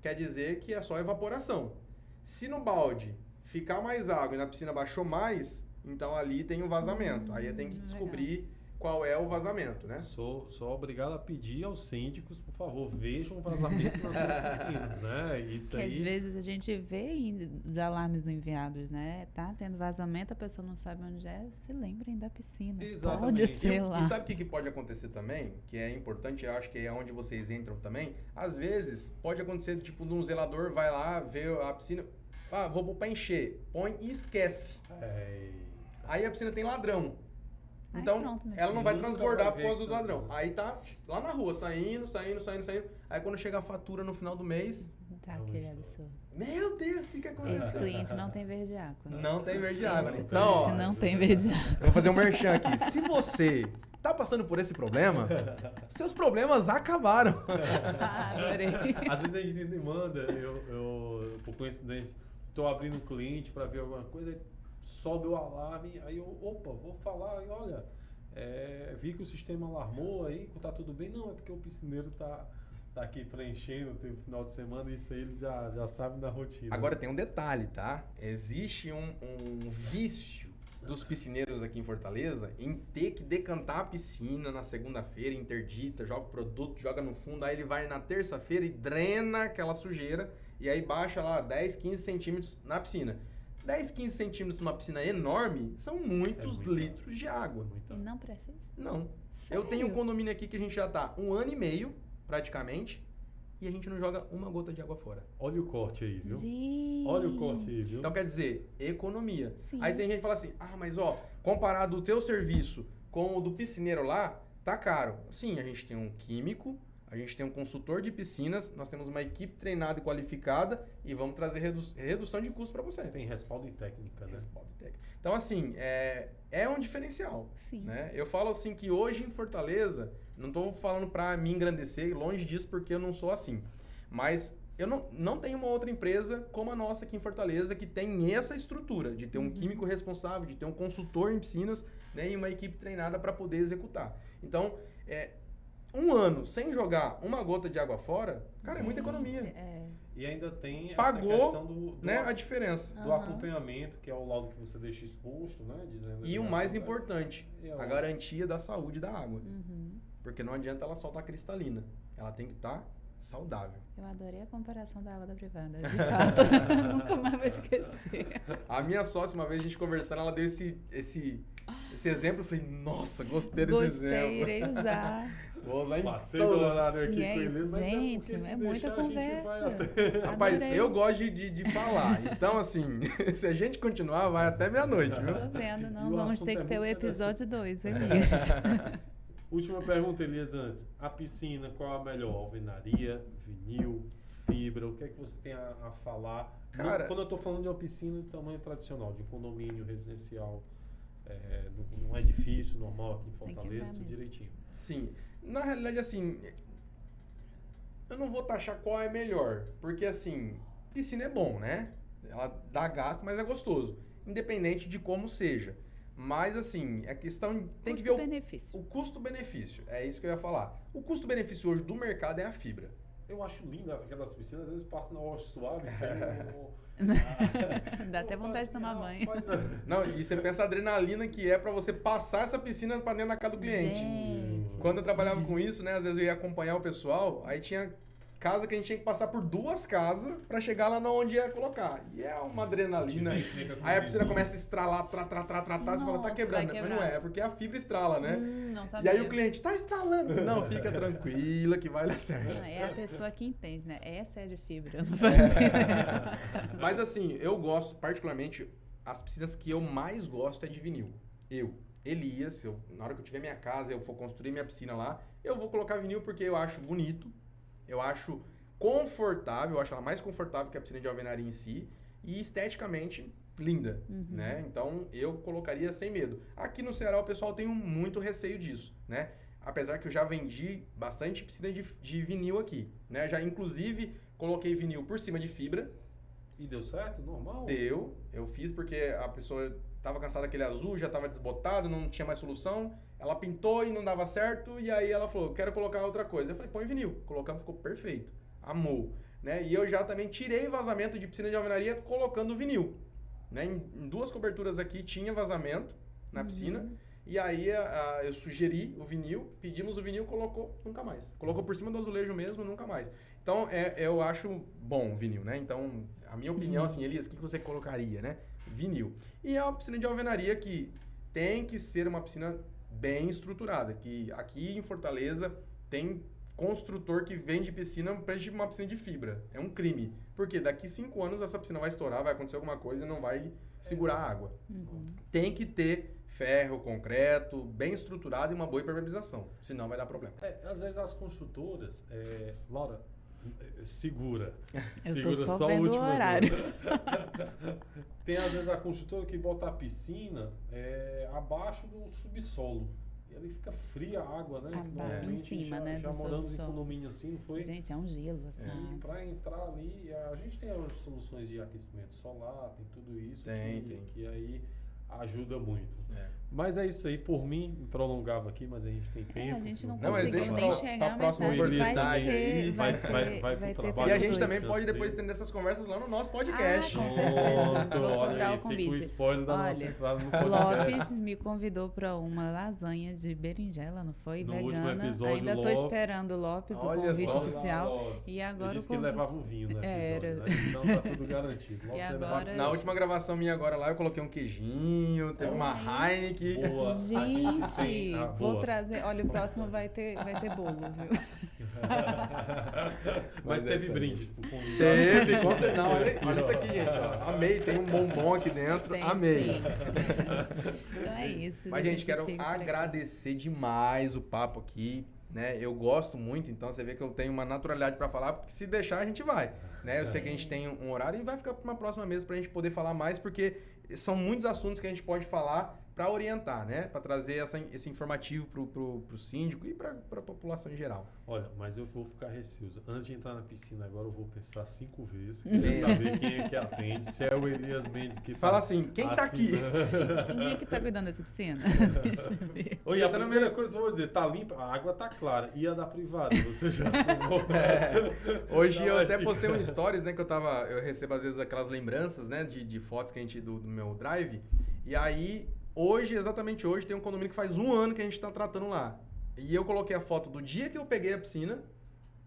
quer dizer que é só evaporação. Se no balde ficar mais água e na piscina baixou mais, então ali tem um vazamento. Aí tem que descobrir qual é o vazamento, né? Sou obrigado a pedir aos síndicos, por favor, vejam vazamentos nas suas piscinas, né? Isso Que aí. às vezes a gente vê os alarmes enviados, né? Tá tendo vazamento, a pessoa não sabe onde é, se lembrem da piscina. Exatamente. Pode ser lá. E sabe o que pode acontecer também? Que é importante, eu acho que é onde vocês entram também. Às vezes, pode acontecer, tipo, um zelador vai lá, vê a piscina, vou pôr pra encher, põe e esquece. Aí a piscina tem ladrão. Aí Então, pronto, meu ela não filho. vai Nunca transbordar vai por ver causa que do ladrão. transborda. Aí tá lá na rua, saindo. Aí quando chega a fatura no final do mês, Tá aquele absurdo. meu Deus, o que Esse aconteceu? cliente não tem verde água. Não tem verde água. Esse Então, cliente ó, não tem verde água. eu vou fazer um merchan aqui. Se você tá passando por esse problema, seus problemas acabaram. Adorei. Às vezes a gente demanda, eu por coincidência, estou abrindo um cliente para ver alguma coisa, sobe o alarme, aí eu, vou falar, e olha, vi que o sistema alarmou aí, tá tudo bem? Não, é porque o piscineiro tá aqui preenchendo, tem o final de semana, isso aí ele já sabe da rotina. Agora tem um detalhe, tá? Existe um vício dos piscineiros aqui em Fortaleza em ter que decantar a piscina na segunda-feira, interdita, joga o produto, joga no fundo, aí ele vai na terça-feira e drena aquela sujeira e aí baixa lá 10, 15 centímetros na piscina. 10, 15 centímetros numa piscina enorme são muitos muito. litros de água. E não precisa? Não. Eu tenho um Sério? condomínio aqui que a gente já tá 1 ano e meio, praticamente, e a gente não joga uma gota de água fora. Olha o corte aí, viu? Gente. Olha o corte aí, viu? Então quer dizer, economia. Sim. Aí tem gente que fala assim, mas ó, comparado o teu serviço com o do piscineiro lá, tá caro. Sim, a gente tem um químico, a gente tem um consultor de piscinas, nós temos uma equipe treinada e qualificada e vamos trazer redução de custo para você. Tem respaldo e técnica, né? Respaldo técnico. Então assim, é um diferencial. Sim. Né? Eu falo assim que hoje em Fortaleza, não estou falando para me engrandecer, longe disso porque eu não sou assim, mas eu não tenho uma outra empresa como a nossa aqui em Fortaleza que tem essa estrutura de ter um químico responsável, de ter um consultor em piscinas, né, e uma equipe treinada para poder executar. Então, 1 ano sem jogar uma gota de água fora, cara, é muita Gente, economia. E ainda tem essa Pagou, questão do né, a diferença. do Aham. acompanhamento, que é o laudo que você deixa exposto, né? Dizendo E o mais importante, É a ótimo. garantia da saúde da água. Uhum. Porque não adianta ela soltar cristalina. Ela tem que estar saudável. Eu adorei a comparação da água da privada. De fato, nunca mais vou esquecer. A minha sócia, uma vez a gente conversando, ela deu esse exemplo. Eu falei, nossa, gostei desse Gostei, exemplo. irei usar. Vou usar em Passei do todo. horário aqui E é com isso, ele, mas gente, porque se é muita deixar, a gente vai conversa. até... Rapaz, Adorei. eu gosto de falar. Então, assim, se a gente continuar, vai até meia-noite, viu? Tô vendo, E não. o Vamos assunto ter é que ter o muito episódio 2, Elias. Última pergunta, Elias, antes. A piscina, qual a melhor? Alvenaria, vinil, fibra? O que é que você tem a falar? Cara- Quando eu tô falando de uma piscina de tamanho tradicional, de condomínio residencial, não é difícil, normal aqui em Sem Fortaleza, quebrar tudo mesmo. direitinho. Sim. Na realidade, assim, eu não vou taxar qual é melhor, porque assim, piscina é bom, né? Ela dá gasto, mas é gostoso, independente de como seja. Mas assim, é questão, tem que ver Custo-benefício. o custo-benefício, é isso que eu ia falar. O custo-benefício hoje do mercado é a fibra. Eu acho linda aquelas piscinas, às vezes passa na Oeste Soares, Dá até vontade de tomar banho. Não, e você pensa a adrenalina que é pra você passar essa piscina pra dentro da casa do cliente. Gente. Quando eu trabalhava com isso, né, às vezes eu ia acompanhar o pessoal, aí tinha casa que a gente tinha que passar por 2 casas pra chegar lá onde ia colocar. E é uma adrenalina. Aí a piscina começa a estralar, você fala, tá quebrando. Mas não é porque a fibra estrala, né? Não E sabia. aí o cliente, tá estralando. Não, fica tranquila que vai dar certo. Não, é a pessoa que entende, né? Essa é de fibra. Não Mas assim, eu gosto, particularmente, as piscinas que eu mais gosto é de vinil. Elias, na hora que eu tiver minha casa, eu for construir minha piscina lá, eu vou colocar vinil porque eu acho bonito, eu acho confortável, eu acho ela mais confortável que a piscina de alvenaria em si, e esteticamente linda, né? Então eu colocaria sem medo. Aqui no Ceará o pessoal tem muito receio disso, né? Apesar que eu já vendi bastante piscina de vinil aqui, né? Já inclusive coloquei vinil por cima de fibra. E deu certo? Normal? Deu, eu fiz porque a pessoa estava cansada daquele azul, já estava desbotado, não tinha mais solução. Ela pintou e não dava certo, e aí ela falou, quero colocar outra coisa. Eu falei, põe vinil. Colocamos, ficou perfeito. Amou. Né? E eu já também tirei vazamento de piscina de alvenaria colocando vinil. Né? Em 2 coberturas aqui tinha vazamento na piscina, e aí eu sugeri o vinil, pedimos o vinil, colocou, nunca mais. Colocou por cima do azulejo mesmo, nunca mais. Então, eu acho bom o vinil, né? Então, a minha opinião, assim, Elias, o que você colocaria, né? Vinil. E é uma piscina de alvenaria que tem que ser uma piscina bem estruturada, que aqui em Fortaleza tem construtor que vende piscina para uma piscina de fibra. É um crime. Porque daqui 5 anos essa piscina vai estourar, vai acontecer alguma coisa e não vai segurar a água. Tem que ter ferro, concreto, bem estruturado e uma boa impermeabilização. Senão vai dar problema. Às vezes as construtoras... Laura, segura. Eu segura tô só só o vendo o último horário. Tem às vezes a construtora que bota a piscina abaixo do subsolo. E ali fica fria a água, né? Em cima, né? Já do moramos em subsolo. condomínio assim, não foi? Gente, é um gelo, assim. E para entrar ali, a gente tem as soluções de aquecimento solar, tem tudo isso que aí ajuda muito. Mas é isso aí, por mim, me prolongava aqui, mas a gente tem tempo. A gente não mas conseguiu deixa nem pra chegar à próxima metade. oportunidade aí. Vai ter pro trabalho. E a gente tudo também isso. pode depois estender essas conversas lá no nosso podcast. Com certeza. Pronto, Vou olha comprar aí, o convite. fica o spoiler da nossa Olha, entrada no podcast. Lopes me convidou para uma lasanha de berinjela, não foi? No Vegana. último episódio, Ainda tô Lopes. esperando o Lopes, o Olha convite só. oficial. E agora Ele disse o que convite. levava o vinho, né? Era. Né? Então tá tudo garantido. Lopes vai levar agora- Na última gravação minha agora lá, eu coloquei um queijinho, teve uma Heineken. Boa. A gente tem- Gente, boa. vou trazer. Olha, o próximo vai ter bolo, viu? Mas Mas teve essa- brinde pro convidado. Teve, com certeza. Não, olha isso aqui, gente. Ó. Amei, tem um bombom aqui dentro. Tem, Amei. sim. Então é isso. Mas, gente, quero fica por aqui. agradecer demais o papo aqui. Né? Eu gosto muito, então você vê que eu tenho uma naturalidade para falar, porque se deixar a gente vai. Né? Eu sei que a gente tem um horário e vai ficar para uma próxima mesa para a gente poder falar mais, porque são muitos assuntos que a gente pode falar para orientar, né? Para trazer esse informativo pro síndico e para a população em geral. Olha, mas eu vou ficar receoso. Antes de entrar na piscina agora, eu vou pensar 5 vezes. Queria saber quem é que atende. Se é o Elias Mendes que Fala assim, quem tá aqui? Quem é que tá cuidando dessa piscina? Deixa eu ver. Oi, a primeira coisa que eu vou dizer, tá limpa, a água tá clara. E a da privada, você já tomou? Hoje eu até postei um stories, né, que eu recebo às vezes aquelas lembranças, né, de fotos que a gente do meu drive. E aí, exatamente hoje, tem um condomínio que faz 1 ano que a gente tá tratando lá. E eu coloquei a foto do dia que eu peguei a piscina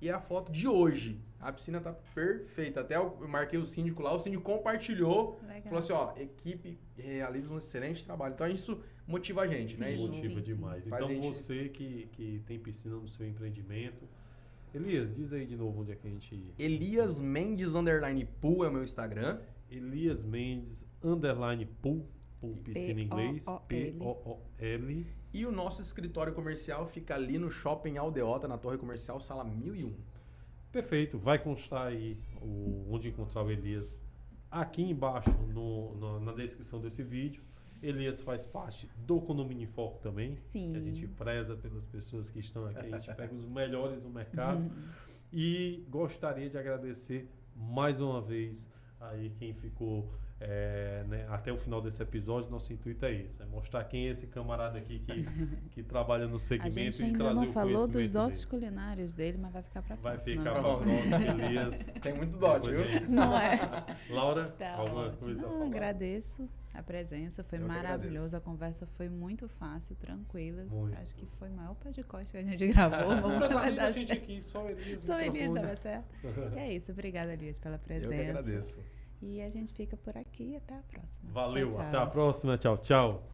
e a foto de hoje. A piscina tá perfeita. Até eu marquei o síndico lá, o síndico compartilhou. Legal. Falou assim, ó, equipe realiza um excelente trabalho. Então isso motiva a gente, né? Isso Isso motiva demais. faz Então a gente- você que tem piscina no seu empreendimento. Elias, diz aí de novo onde é que a gente... Elias Mendes _pool é o meu Instagram. Elias Mendes _pool, piscina em inglês, P-O-O-L. P-O-O-L. E o nosso escritório comercial fica ali no Shopping Aldeota, na Torre Comercial, sala 1001. Perfeito, vai constar aí onde encontrar o Elias aqui embaixo na descrição desse vídeo. Elias faz parte do Condomínio em Foco também, Sim. que a gente preza pelas pessoas que estão aqui, a gente pega os melhores do mercado. E gostaria de agradecer mais uma vez aí quem ficou né, até o final desse episódio. Nosso intuito é esse, é mostrar quem é esse camarada aqui que trabalha no A segmento gente e ainda trazer não o falou dos conhecimento dotes dele. culinários dele, mas vai ficar para Vai próxima. ficar para próxima, Elias. Tem muito dote, Depois viu? é isso. Não é? Laura, Tá alguma ótimo. coisa a Não, falar? agradeço a presença, foi Eu que maravilhoso. agradeço. A conversa foi muito fácil, tranquila. Muito. Acho que foi o maior podcast que a gente gravou. Não Vamos precisa vai nem da dar gente certo. aqui, só Elias. Só Elias microfone. dava certo. E é isso, obrigada, Elias, pela presença. Eu que agradeço. E a gente fica por aqui, até a próxima. Valeu, Tchau, tchau. até a próxima. Tchau, tchau.